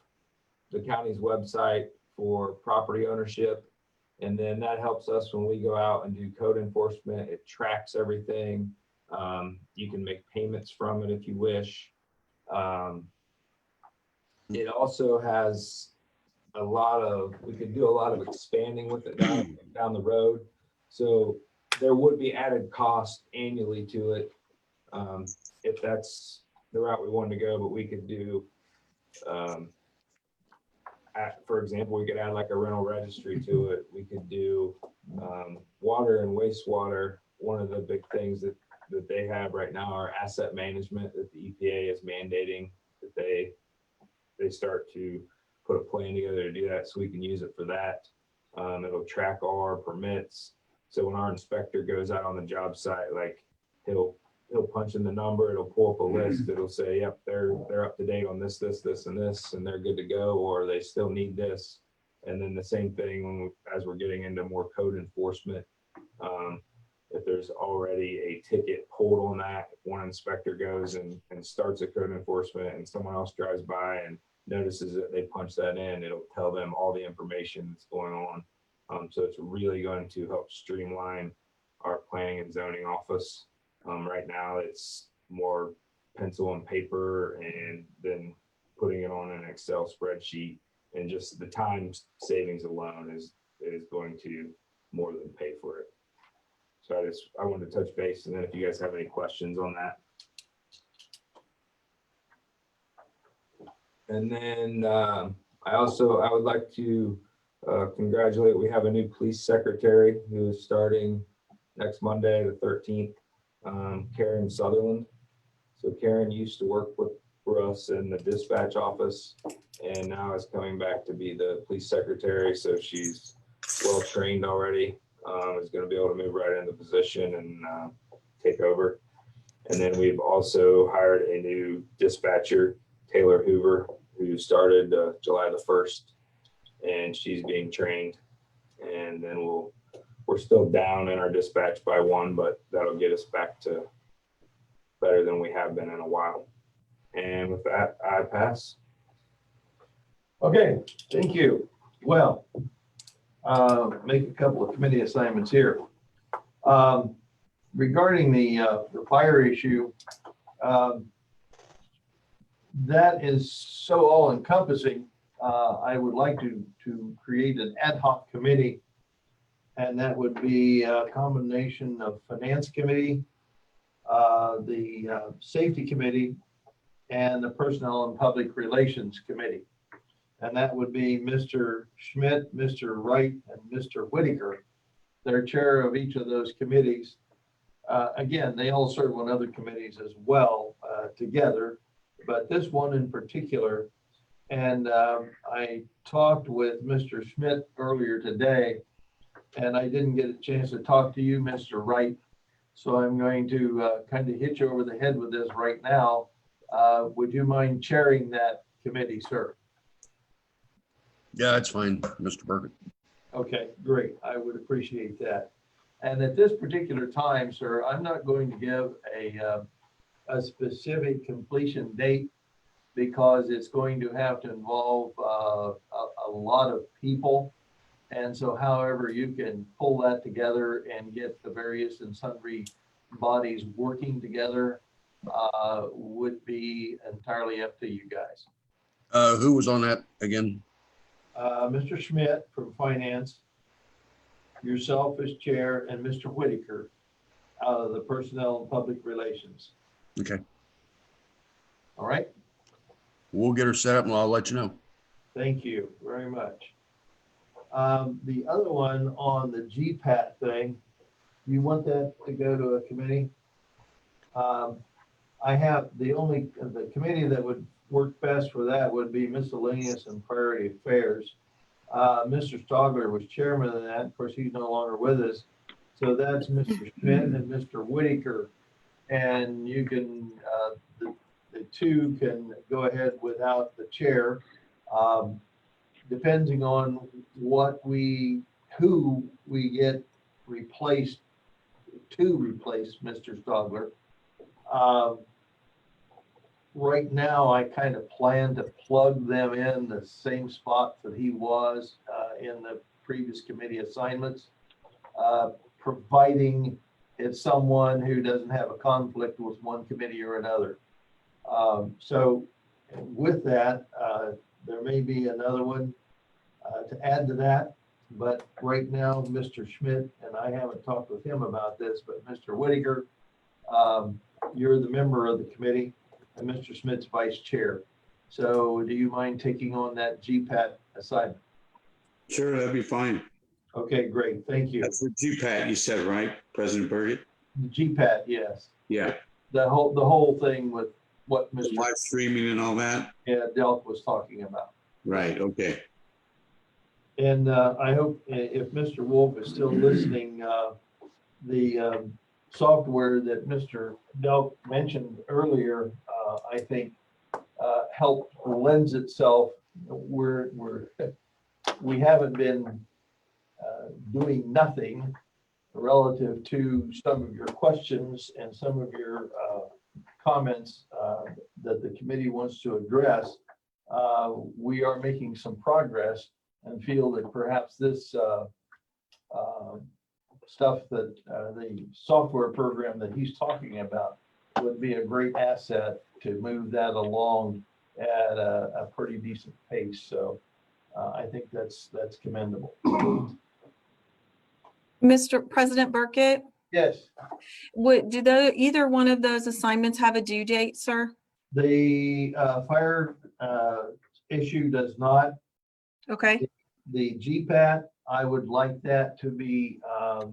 the county's website for property ownership. And then that helps us when we go out and do code enforcement. It tracks everything. You can make payments from it if you wish. It also has we could do a lot of expanding with it down the road. So there would be added cost annually to it if that's the route we wanted to go, but we could do, for example, we could add like a rental registry to it. We could do water and wastewater. One of the big things that they have right now are asset management that the EPA is mandating that they start to put a plan together to do that so we can use it for that. It'll track all our permits. So when our inspector goes out on the job site, like he'll punch in the number, it'll pull up a list, it'll say, yep, they're up to date on this, and this, and they're good to go, or they still need this. And then the same thing as we're getting into more code enforcement, if there's already a ticket pulled on that, if one inspector goes and starts a code enforcement and someone else drives by and notices that they punch that in, it'll tell them all the information that's going on. So it's really going to help streamline our planning and zoning office. Right now it's more pencil and paper and then putting it on an Excel spreadsheet, and just the time savings alone is going to more than pay for it. So I wanted to touch base, and then if you guys have any questions on that. And then I would like to congratulate, we have a new police secretary who is starting next Monday, the 13th, Karen Sutherland. So Karen used to work for us in the dispatch office and now is coming back to be the police secretary. So she's well trained already, is going to be able to move right into the position and take over. And then we've also hired a new dispatcher, Taylor Hoover, who started July the 1st, and she's being trained. And then we're still down in our dispatch by one, but that'll get us back to better than we have been in a while. And with that, I pass. Okay, thank you. Well, make a couple of committee assignments here. Regarding the fire issue, that is so all encompassing. I would like to create an ad hoc committee, and that would be a combination of finance committee, the safety committee, and the personnel and public relations committee. and that would be Mr. Schmidt, Mr. Wright, and Mr. Whitaker. They're chair of each of those committees. Again, they all serve on other committees as well together, but this one in particular. And I talked with Mr. Schmidt earlier today, and I didn't get a chance to talk to you, Mr. Wright. So I'm going to kind of hit you over the head with this right now. Would you mind chairing that committee, sir? Yeah, that's fine, Mr. Burkett. Okay, great. I would appreciate that. And at this particular time, sir, I'm not going to give a specific completion date because it's going to have to involve a lot of people. And so however you can pull that together and get the various and sundry bodies working together would be entirely up to you guys. Who was on that again? Mr. Schmidt from Finance, yourself as chair, and Mr. Whitaker out of the Personnel and Public Relations. Okay. All right. We'll get her set up and I'll let you know. Thank you very much. The other one on the GPAT thing, you want that to go to a committee? I have the committee that would work best for that would be Miscellaneous and Priority Affairs. Mr. Stogler was chairman of that. Of course, he's no longer with us. So that's Mr. Schmidt and Mr. Whitaker. And you can, the two can go ahead without the chair. Depending on who we get replaced to replace Mr. Stogler. Right now, I kind of plan to plug them in the same spot that he was in the previous committee assignments, providing it's someone who doesn't have a conflict with one committee or another. So with that, there may be another one to add to that, but right now, Mr. Schmidt, and I haven't talked with him about this, but Mr. Whitaker, you're the member of the committee, and Mr. Schmidt's vice chair. So do you mind taking on that GPAT assignment? Sure, that'd be fine. Okay, great. Thank you. That's the GPAT you said, right, President Burgett? The GPAT, yes. Yeah. The whole thing with what Mr. Live streaming and all that? Yeah, Delk was talking about. Right, okay. And I hope if Mr. Wolf is still listening, the software that Mr. Delk mentioned earlier, I think lends itself. We haven't been doing nothing relative to some of your questions and some of your comments that the committee wants to address. We are making some progress and feel that perhaps this stuff that the software program that he's talking about would be a great asset to move that along at a pretty decent pace. So I think that's commendable. Mr. President Burkett, Yes, do either one of those assignments have a due date, sir? the fire issue does not. Okay. The GPAT, I would like that to be, let's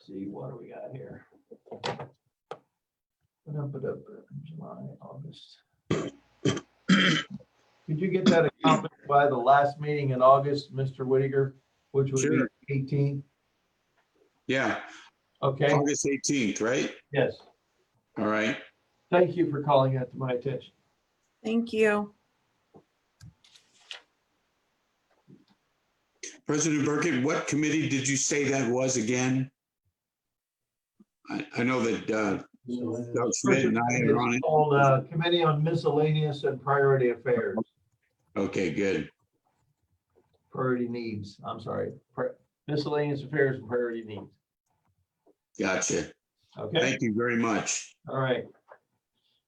see, what do we got here? July, August. Could you get that accomplished by the last meeting in August, Mr. Whitaker, which would Sure. be 18th? Yeah. Okay. August 18th, right? Yes. All right. Thank you for calling that to my attention. Thank you. President Burkett, what committee did you say that was again? I know that Doug Schmidt and I are on It's it. called Committee on Miscellaneous and Priority Affairs. Okay, good. Priority needs, I'm sorry. Miscellaneous Affairs and Priority Needs. Gotcha. Okay. Thank you very much. All right.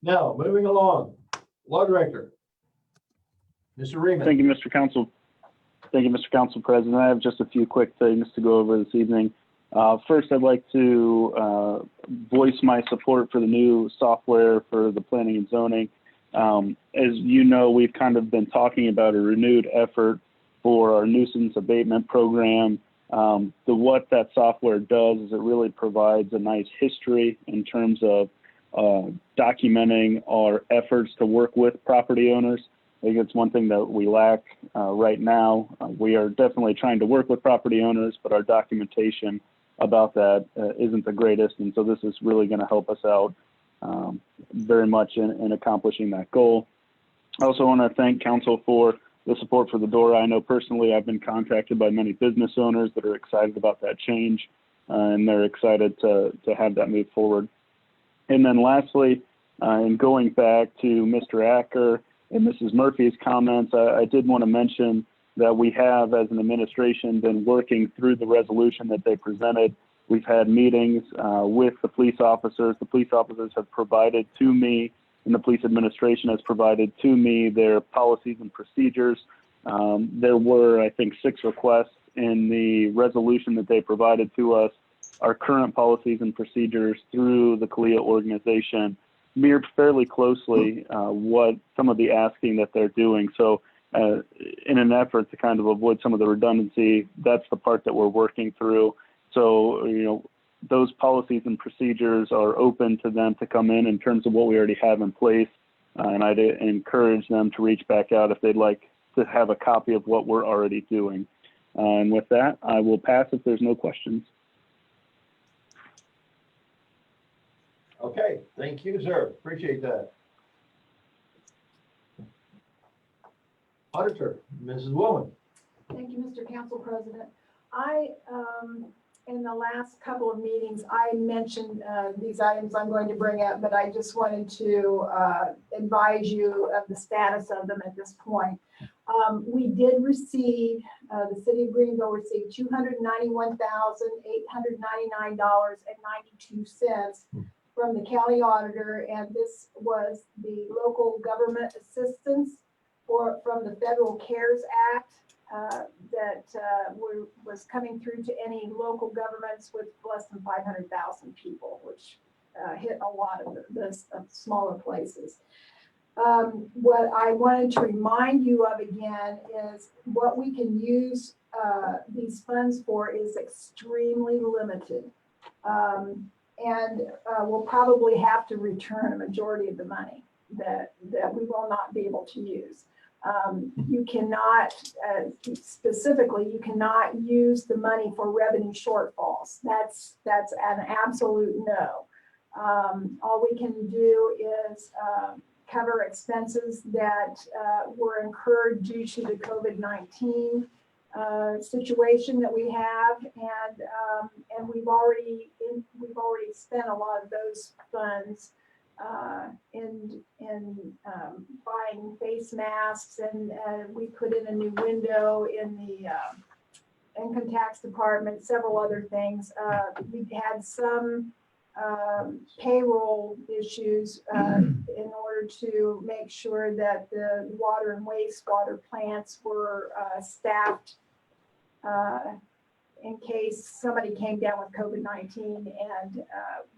Now, moving along, Law Director. Mr. Reaman. Thank you, Mr. Council. Thank you, Mr. Council President. I have just a few quick things to go over this evening. First, I'd like to voice my support for the new software for the planning and zoning. As you know, we've kind of been talking about a renewed effort for our nuisance abatement program. What that software does is it really provides a nice history in terms of documenting our efforts to work with property owners. I think it's one thing that we lack right now. We are definitely trying to work with property owners, but our documentation about that isn't the greatest. And so this is really going to help us out very much in accomplishing that goal. I also want to thank council for the support for the DORA. I know personally I've been contacted by many business owners that are excited about that change, and they're excited to have that move forward. And then lastly, in going back to Mr. Acker and Mrs. Murphy's comments, I did want to mention that we have, as an administration, been working through the resolution that they presented. We've had meetings with the police officers. The police officers have provided to me, and the police administration has provided to me their policies and procedures. There were, I think, 6 requests in the resolution that they provided to us. Our current policies and procedures through the CALEA organization mirrored fairly closely what some of the asking that they're doing. So in an effort to kind of avoid some of the redundancy, that's the part that we're working through. So, you know, those policies and procedures are open to them to come in terms of what we already have in place. And I'd encourage them to reach back out if they'd like to have a copy of what we're already doing. And with that, I will pass if there's no questions. Okay, thank you, sir. Appreciate that. Auditor, Mrs. Woman. Thank you, Mr. Council President. In the last couple of meetings, I mentioned these items I'm going to bring up, but I just wanted to advise you of the status of them at this point. We did receive, the city of Greenville received $291,899.92 from the county auditor, and this was the local government assistance from the Federal CARES Act that was coming through to any local governments with less than 500,000 people, which hit a lot of the smaller places. What I wanted to remind you of again is what we can use these funds for is extremely limited. And we'll probably have to return a majority of the money that we will not be able to use. You cannot, specifically, you cannot use the money for revenue shortfalls. That's an absolute no. All we can do is cover expenses that were incurred due to the COVID-19 situation that we have, and we've already spent a lot of those funds in buying face masks, and we put in a new window in the income tax department, several other things. We've had some payroll issues in order to make sure that the water and wastewater plants were staffed in case somebody came down with COVID-19, and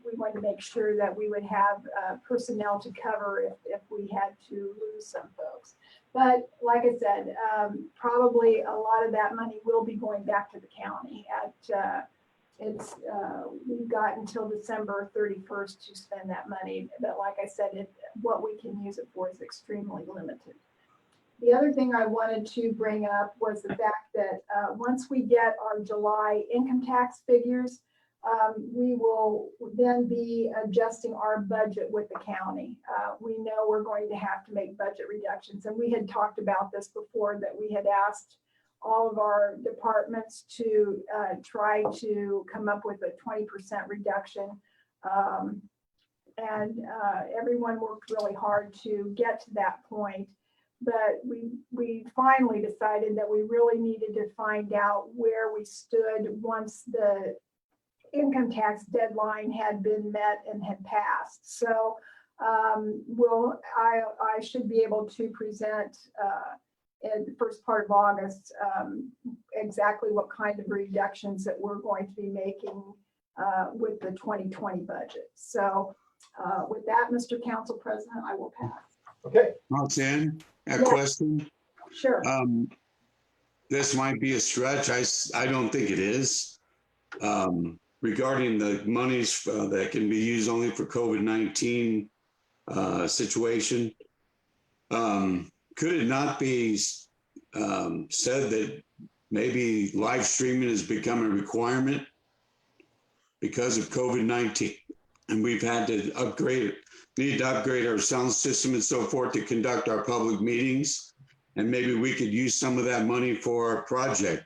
we wanted to make sure that we would have personnel to cover if we had to lose some folks. But like I said, probably a lot of that money will be going back to the county. We've got until December 31st to spend that money, but like I said, what we can use it for is extremely limited. The other thing I wanted to bring up was the fact that once we get our July income tax figures, we will then be adjusting our budget with the county. We know we're going to have to make budget reductions, and we had talked about this before, that we had asked all of our departments to try to come up with a 20% reduction. And everyone worked really hard to get to that point. But we finally decided that we really needed to find out where we stood once the income tax deadline had been met and had passed. So I should be able to present in the first part of August exactly what kind of reductions that we're going to be making with the 2020 budget. So with that, Mr. Council President, I will pass. Okay. Roxanne, a Yes. question. Sure. This might be a stretch. I don't think it is. Regarding the monies that can be used only for COVID-19 situation, could it not be said that maybe live streaming has become a requirement because of COVID-19, and we've had to need to upgrade our sound system and so forth to conduct our public meetings, and maybe we could use some of that money for our project?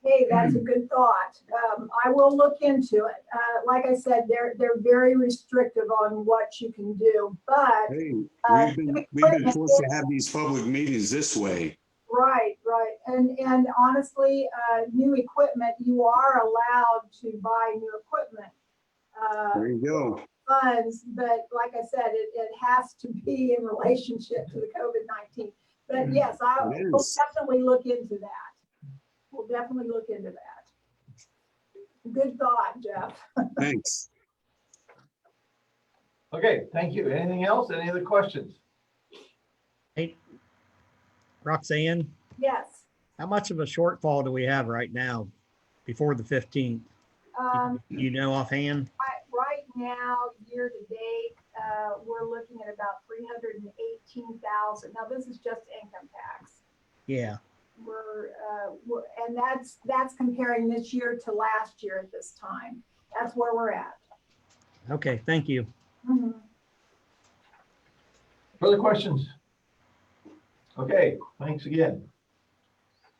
Hey, that's a good thought. I will look into it. Like I said, they're very restrictive on what you can do, but Hey, we've been forced to have these public meetings this way. right. And honestly, new equipment, you are allowed to buy new equipment. There you go. Funds, but like I said, it has to be in relationship to the COVID-19. But yes, I will definitely look into that. We'll definitely look into that. Good thought, Jeff. Thanks. Okay, thank you. Anything else? Any other questions? Hey, Roxanne, Yes. how much of a shortfall do we have right now before the 15th? You know offhand? Right now, year to date, we're looking at about 318,000. Now, this is just income tax. Yeah. And that's comparing this year to last year at this time. That's where we're at. Okay, thank you. Mhm. Further questions? Okay, thanks again.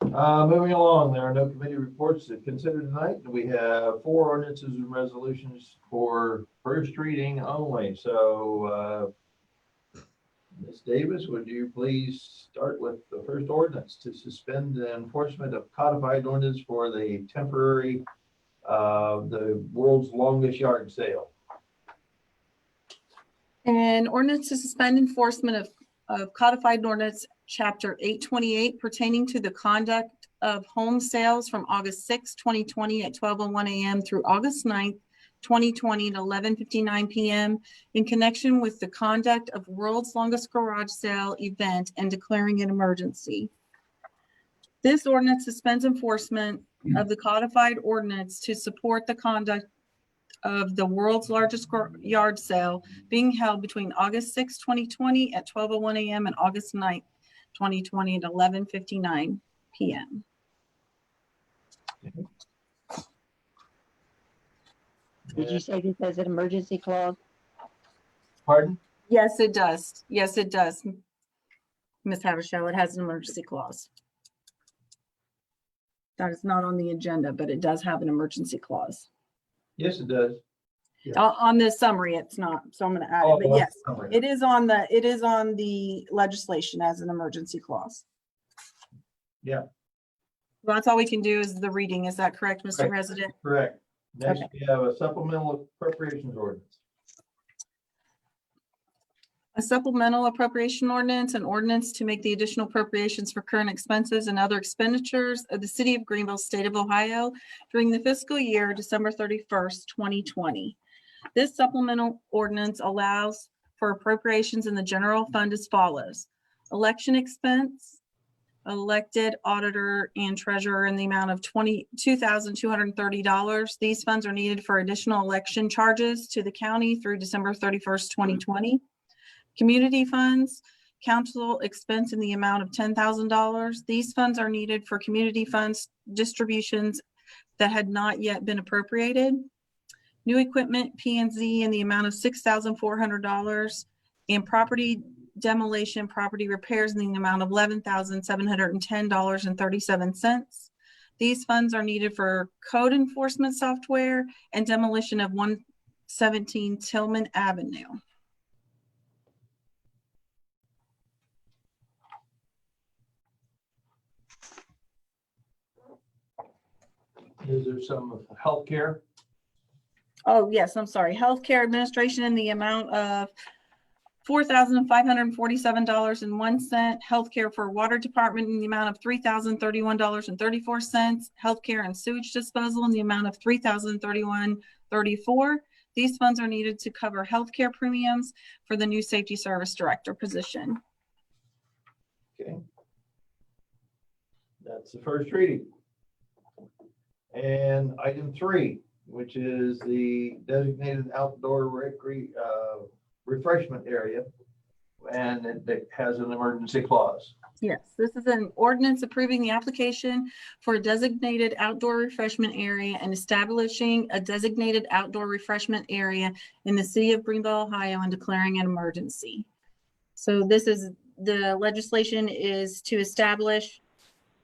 Moving along, there are no committee reports to consider tonight. We have 4 ordinances and resolutions for first reading only. So, Ms. Davis, would you please start with the first ordinance to suspend the enforcement of codified ordinance for the temporary, the world's longest yard sale? An ordinance to suspend enforcement of codified ordinance chapter 828 pertaining to the conduct of home sales from August 6, 2020 at 12:01 a.m. through August 9th, 2020 at 11:59 p.m. in connection with the conduct of world's longest garage sale event and declaring an emergency. This ordinance suspends enforcement of the codified ordinance to support the conduct of the world's largest yard sale being held between August 6, 2020 at 12:01 a.m. and August 9th, 2020 at 11:59 p.m. Did you say this has an emergency clause? Pardon? Yes, it does. Yes, it does. Ms. Havishell, it has an emergency clause. That is not on the agenda, but it does have an emergency clause. Yes, it does. On this summary, it's not, so I'm going to add it, but yes, it is on the legislation as an emergency clause. Yeah. Well, that's all we can do is the reading. Is that correct, Mr. Right. President? Correct. Next, Okay. we have a supplemental appropriations ordinance. A supplemental appropriation ordinance, an ordinance to make the additional appropriations for current expenses and other expenditures of the city of Greenville, state of Ohio during the fiscal year December 31st, 2020. This supplemental ordinance allows for appropriations in the general fund as follows: election expense, elected auditor and treasurer in the amount of $22,230. These funds are needed for additional election charges to the county through December 31st, 2020. Community funds, council expense in the amount of $10,000. These funds are needed for community funds distributions that had not yet been appropriated. New equipment, P&Z in the amount of $6,400, and property demolition, property repairs in the amount of $11,710.37. These funds are needed for code enforcement software and demolition of 117 Tillman Avenue. Is there some healthcare? Oh, yes, I'm sorry. Healthcare administration in the amount of $4,547.01. Healthcare for water department in the amount of $3,031.34. Healthcare and sewage disposal in the amount of $3,031.34. These funds are needed to cover healthcare premiums for the new safety service director position. Okay. That's the first reading. And item 3, which is the designated outdoor refreshment area. And it has an emergency clause. Yes, this is an ordinance approving the application for a designated outdoor refreshment area and establishing a designated outdoor refreshment area in the city of Greenville, Ohio, and declaring an emergency. So this is, the legislation is to establish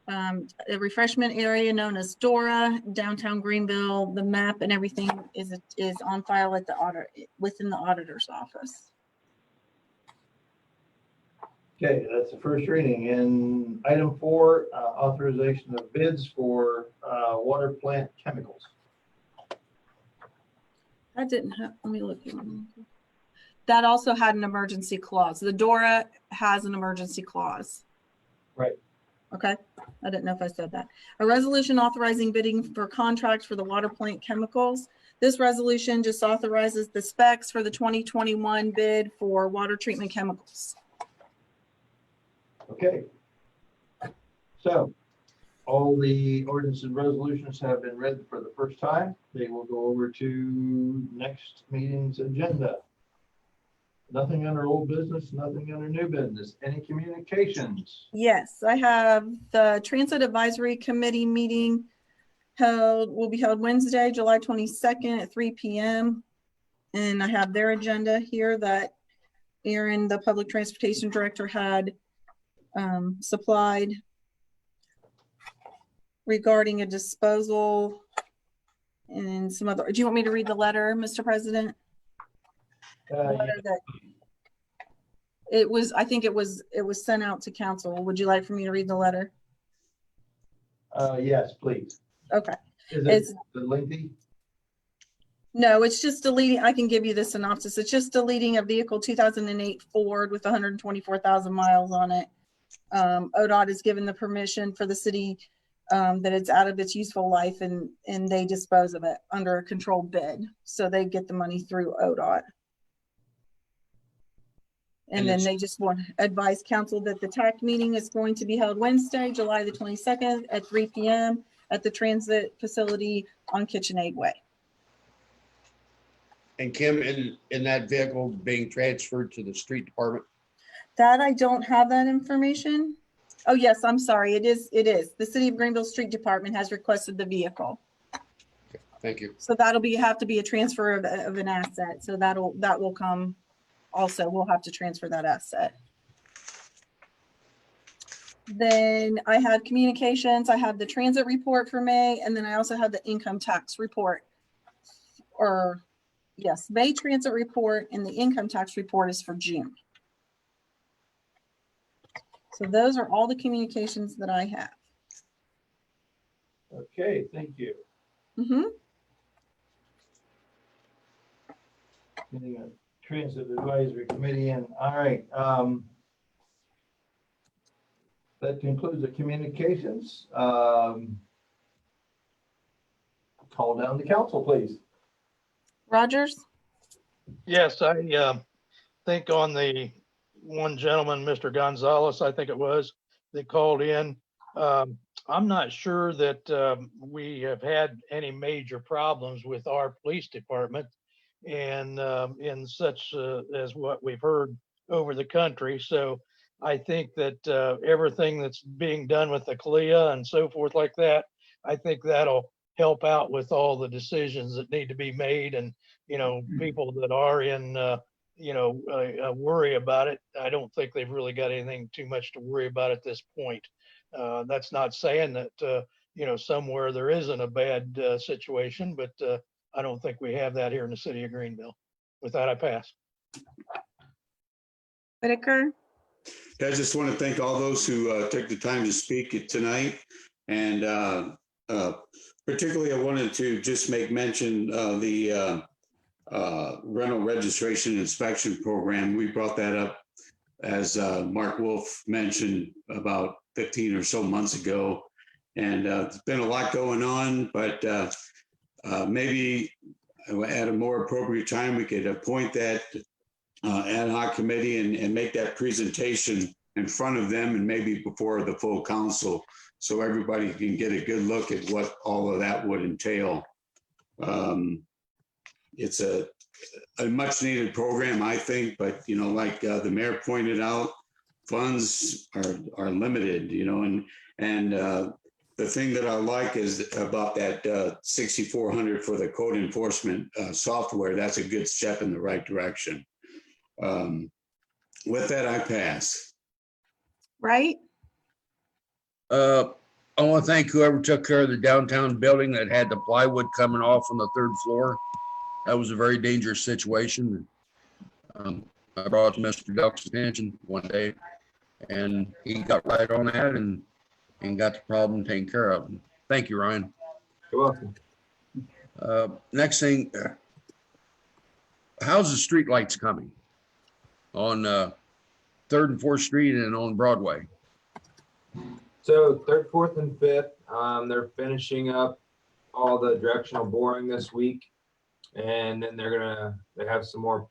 a refreshment area known as Dora, downtown Greenville. The map and everything is on file at the within the auditor's office. Okay, that's the first reading. And item 4, authorization of bids for water plant chemicals. That didn't have, let me look. That also had an emergency clause. The Dora has an emergency clause. Right. Okay, I didn't know if I said that. A resolution authorizing bidding for contracts for the water plant chemicals. This resolution just authorizes the specs for the 2021 bid for water treatment chemicals. Okay. So all the ordinances and resolutions have been read for the first time. They will go over to next meeting's agenda. Nothing under old business, nothing under new business. Any communications? Yes, I have the Transit Advisory Committee meeting will be held Wednesday, July 22nd at 3 p.m. And I have their agenda here that Aaron, the Public Transportation Director, had supplied regarding a disposal and some other. Do you want me to read the letter, Mr. President? Letter that it was, I think it was sent out to council. Would you like for me to read the letter? Yes, please. Okay. Is it lengthy? No, it's just deleting. I can give you the synopsis. It's just deleting a vehicle 2008 Ford with 124,000 miles on it. ODOT is given the permission for the city that it's out of its useful life, and they dispose of it under a controlled bid. So they get the money through ODOT. And then they just want to advise council that the TAC meeting is going to be held Wednesday, July the 22nd at 3 p.m. at the transit facility on KitchenAid Way. And Kim, in that vehicle being transferred to the street department? That I don't have that information. Oh yes, I'm sorry. It is. The City of Greenville Street Department has requested the vehicle. Okay, thank you. So that'll have to be a transfer of an asset. So that will come. Also, we'll have to transfer that asset. Then I have communications. I have the transit report for May, and then I also have the income tax report. Or yes, May transit report, and the income tax report is for June. So those are all the communications that I have. Okay, thank you. Mm-hmm. Transit Advisory Committee, and all right. That concludes the communications. Call down the council, please. Rogers? Yes, I think on the one gentleman, Mr. Gonzalez, I think it was, that called in. I'm not sure that we have had any major problems with our police department and in such as what we've heard over the country. So I think that everything that's being done with the CLIA and so forth like that, I think that'll help out with all the decisions that need to be made. And, you know, people that are in, worry about it, I don't think they've really got anything too much to worry about at this point. That's not saying that, somewhere there isn't a bad situation, but I don't think we have that here in the city of Greenville. With that, I pass. Whitaker? I just want to thank all those who took the time to speak tonight. And particularly, I wanted to just make mention of the rental registration inspection program. We brought that up, as Mark Wolf mentioned, about 15 or so months ago. And it's been a lot going on, but maybe at a more appropriate time, we could appoint that ad hoc committee and make that presentation in front of them and maybe before the full council, so everybody can get a good look at what all of that would entail. It's a much needed program, I think, but like the mayor pointed out, funds are limited, and the thing that I like is about that 6,400 for the code enforcement software. That's a good step in the right direction. With that, I pass. Right? I want to thank whoever took care of the downtown building that had the plywood coming off on the 3rd floor. That was a very dangerous situation. I brought it to Mr. Duck's attention one day, and he got right on that and got the problem taken care of. Thank you, Ryan. You're welcome. Next thing, how's the street lights coming on 3rd and 4th Street and on Broadway? So 3rd, 4th, and 5th, they're finishing up all the directional boring this week, and then they have some more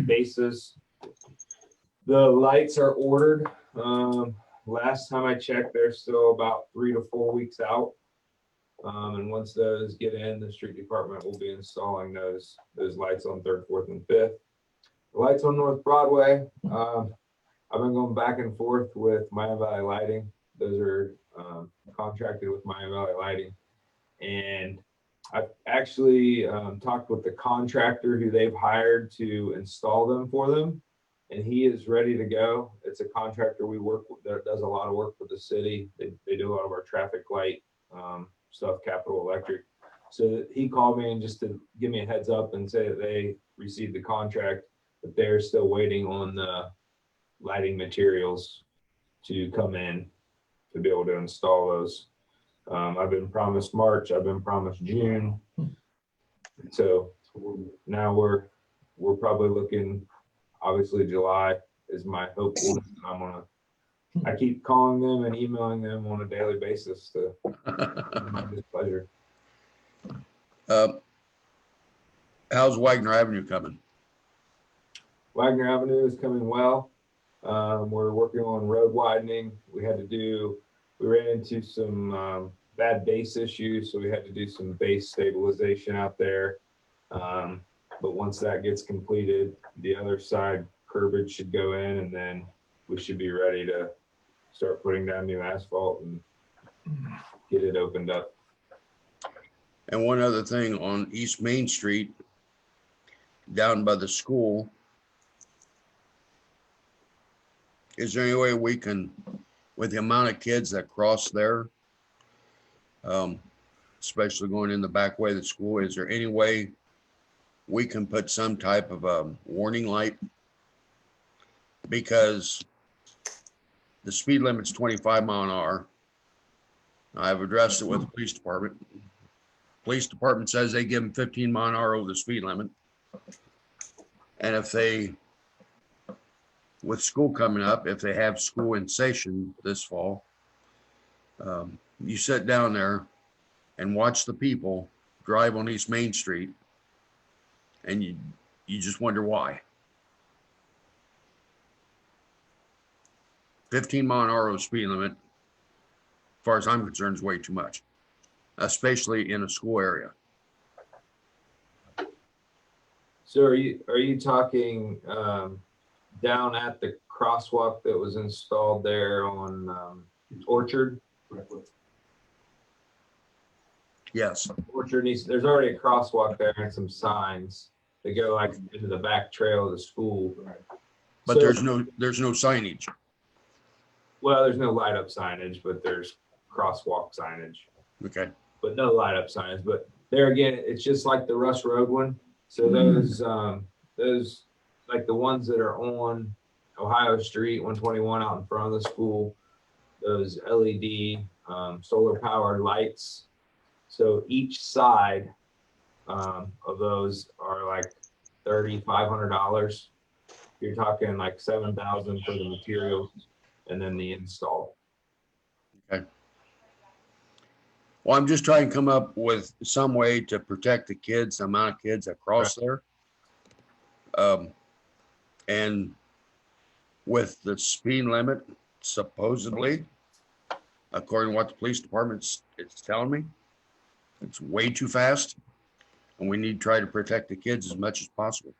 bases. The lights are ordered. Last time I checked, they're still about 3 to 4 weeks out. And once those get in, the street department will be installing those lights on 3rd, 4th, and 5th. The lights on North Broadway, I've been going back and forth with Miami Valley Lighting. Those are contracted with Miami Valley Lighting. And I've actually talked with the contractor who they've hired to install them for them, and he is ready to go. It's a contractor we work with that does a lot of work for the city. They do a lot of our traffic light stuff, Capital Electric. So he called me and just to give me a heads up and say that they received the contract, but they're still waiting on the lighting materials to come in to be able to install those. I've been promised March, I've been promised June. So now we're probably looking, obviously July is my hope. I keep calling them and emailing them on a daily basis to my displeasure. How's Wagner Avenue coming? Wagner Avenue is coming well. We're working on road widening. We ran into some bad base issues, so we had to do some base stabilization out there. But once that gets completed, the other side curbage should go in, and then we should be ready to start putting down new asphalt and get it opened up. And one other thing on East Main Street, down by the school, is there any way we can, with the amount of kids that cross there, especially going in the back way of the school, is there any way we can put some type of a warning light? Because the speed limit's 25 mile an hour. I've addressed it with the police department. Police department says they give them 15 mile an hour over the speed limit. And if they, with school coming up, if they have school in session this fall, you sit down there and watch the people drive on East Main Street, and you just wonder why. 15 mile an hour speed limit, as far as I'm concerned, is way too much, especially in a school area. So are you talking down at the crosswalk that was installed there on Orchard? Yes. Orchard needs, there's already a crosswalk there and some signs that go like into the back trail of the school. But there's no signage. Well, there's no light up signage, but there's crosswalk signage. Okay. But no light up signage. But there again, it's just like the Russ Road one. So those like the ones that are on Ohio Street 121 out in front of the school, those LED solar powered lights. So each side of those are like $3,500. You're talking like $7,000 for the materials and then the install. Okay. Well, I'm just trying to come up with some way to protect the kids, the amount of kids that cross there. And with the speed limit, supposedly, according to what the police department is telling me, it's way too fast. And we need to try to protect the kids as much as possible.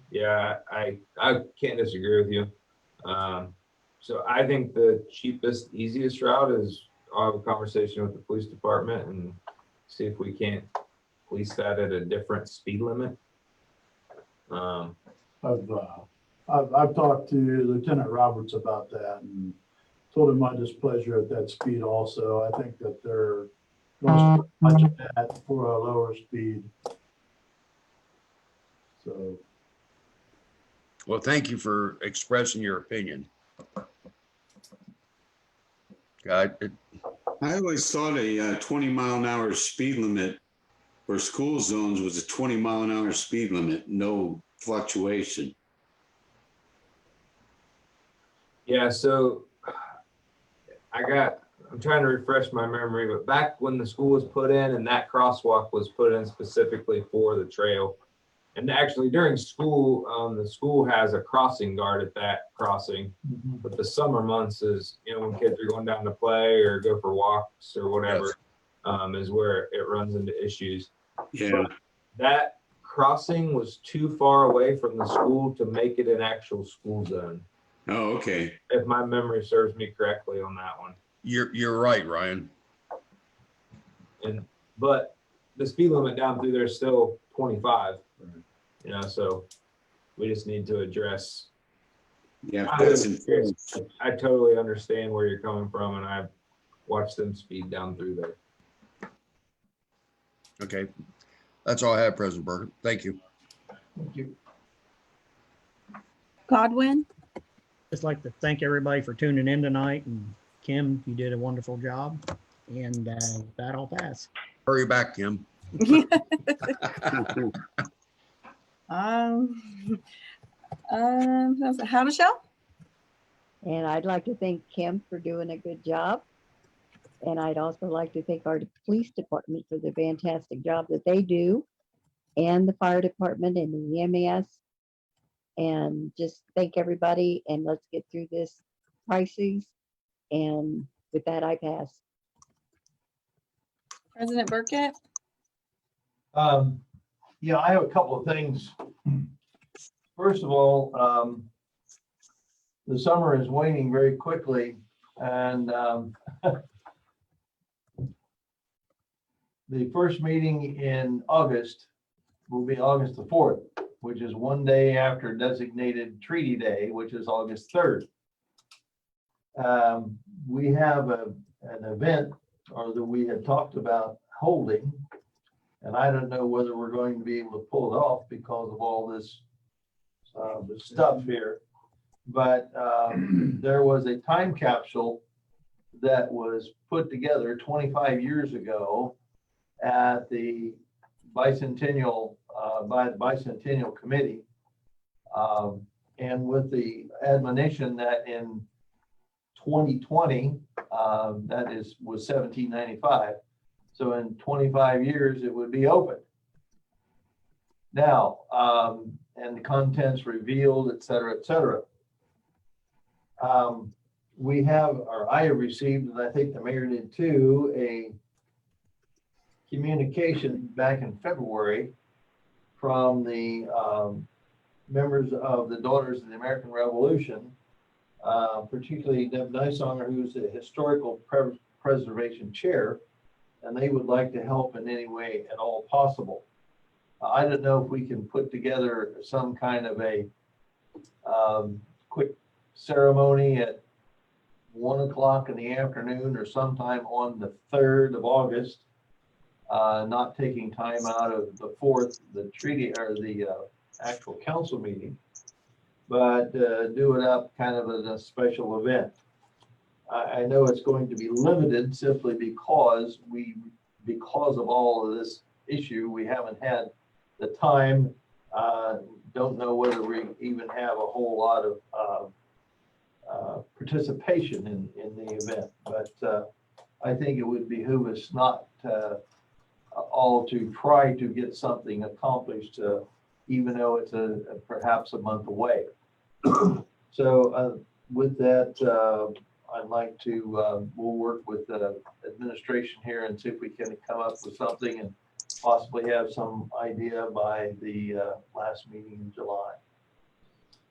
Yeah, I can't disagree with you. So I think the cheapest, easiest route is I'll have a conversation with the police department and see if we can't police that at a different speed limit. I've talked to Lieutenant Roberts about that and told him my displeasure at that speed also. I think that they're going to budget that for a lower speed. So. Well, thank you for expressing your opinion. I always thought a 20-mile-an-hour speed limit for school zones was a 20-mile-an-hour speed limit, no fluctuation. Yeah, so I'm trying to refresh my memory, but back when the school was put in and that crosswalk was put in specifically for the trail, and actually during school, the school has a crossing guard at that crossing, but the summer months is, when kids are going down to play or go for walks or whatever, is where it runs into issues. Yeah. But that crossing was too far away from the school to make it an actual school zone. Oh, okay. If my memory serves me correctly on that one. You're right, Ryan. But the speed limit down through there is still 25. So we just need to address. Yeah, I totally understand where you're coming from, and I've watched them speed down through there. Okay. That's all I have, President Burke. Thank you. Thank you. Godwin? Just like to thank everybody for tuning in tonight. And Kim, you did a wonderful job. And that I'll pass. Hurry back, Kim. How Michelle? And I'd like to thank Kim for doing a good job. And I'd also like to thank our police department for the fantastic job that they do, and the fire department and the EMS. And just thank everybody, and let's get through this crisis. And with that, I pass. President Burkett? Yeah, I have a couple of things. First of all, the summer is waning very quickly, and the first meeting in August will be August the 4th, which is one day after designated Treaty Day, which is August 3rd. We have an event, or that we had talked about holding, and I don't know whether we're going to be able to pull it off because of all this stuff here. But there was a time capsule that was put together 25 years ago at the bicentennial, by the Bicentennial Committee, and with the admonition that in 2020, was 1795. So in 25 years, it would be open. Now, and the contents revealed, et cetera, et cetera. We have, or I have received, and I think the mayor did too, a communication back in February from the members of the Daughters of the American Revolution, particularly Deb Nysonger, who's the Historical Preservation Chair, and they would like to help in any way at all possible. I don't know if we can put together some kind of a quick ceremony at 1 o'clock in the afternoon or sometime on the 3rd of August, not taking time out of the 4th, the treaty or the actual council meeting, but do it up kind of as a special event. I know it's going to be limited simply because of all of this issue, we haven't had the time. Don't know whether we even have a whole lot of participation in the event, but I think it would behoove us not all to try to get something accomplished, even though it's perhaps a month away. So with that, I'd like to, we'll work with the administration here and see if we can come up with something and possibly have some idea by the last meeting in July.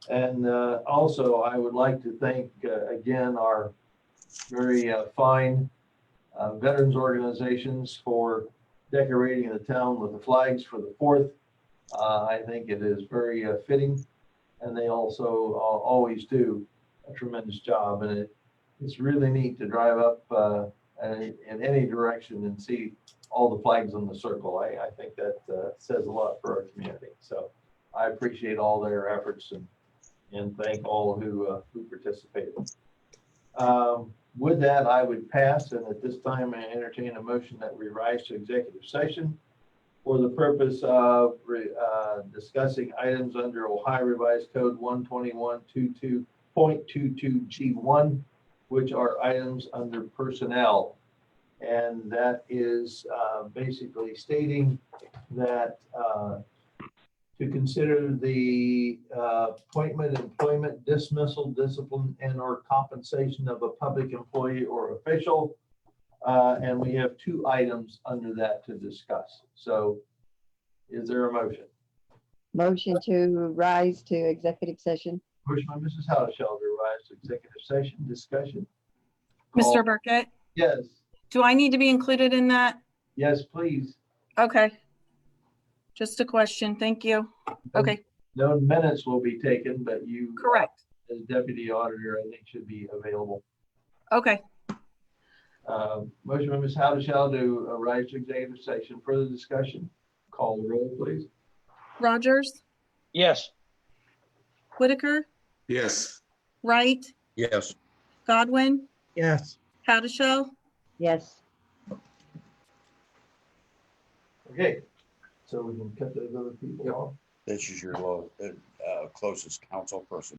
And also, I would like to thank again our very fine veterans organizations for decorating the town with the flags for the 4th. I think it is very fitting, and they also always do a tremendous job. And it's really neat to drive up in any direction and see all the flags in the circle. I think that says a lot for our community. So I appreciate all their efforts and thank all who participated. With that, I would pass, and at this time, I entertain a motion that we rise to executive session for the purpose of discussing items under Ohio Revised Code 121.22G1, which are items under personnel. And that is basically stating that to consider the appointment, employment, dismissal, discipline, and or compensation of a public employee or official. And we have 2 items under that to discuss. So is there a motion? Motion to rise to executive session. Motion by Mrs. Howshell to rise to executive session discussion. Mr. Burkett, Yes, do I need to be included in that? yes, please. Okay. Just a question. Thank you. Okay, No minutes will be taken, but you, correct. as deputy auditor, I think should be available. Okay. Motion by Ms. Howshell to rise to executive session. Further discussion? Call the roll, please. Rogers, Yes. Whitaker, Yes. Wright, Yes. Godwin, Yes. Howdeshell. Yes. Okay, so we can cut those other people off. This is your closest council person.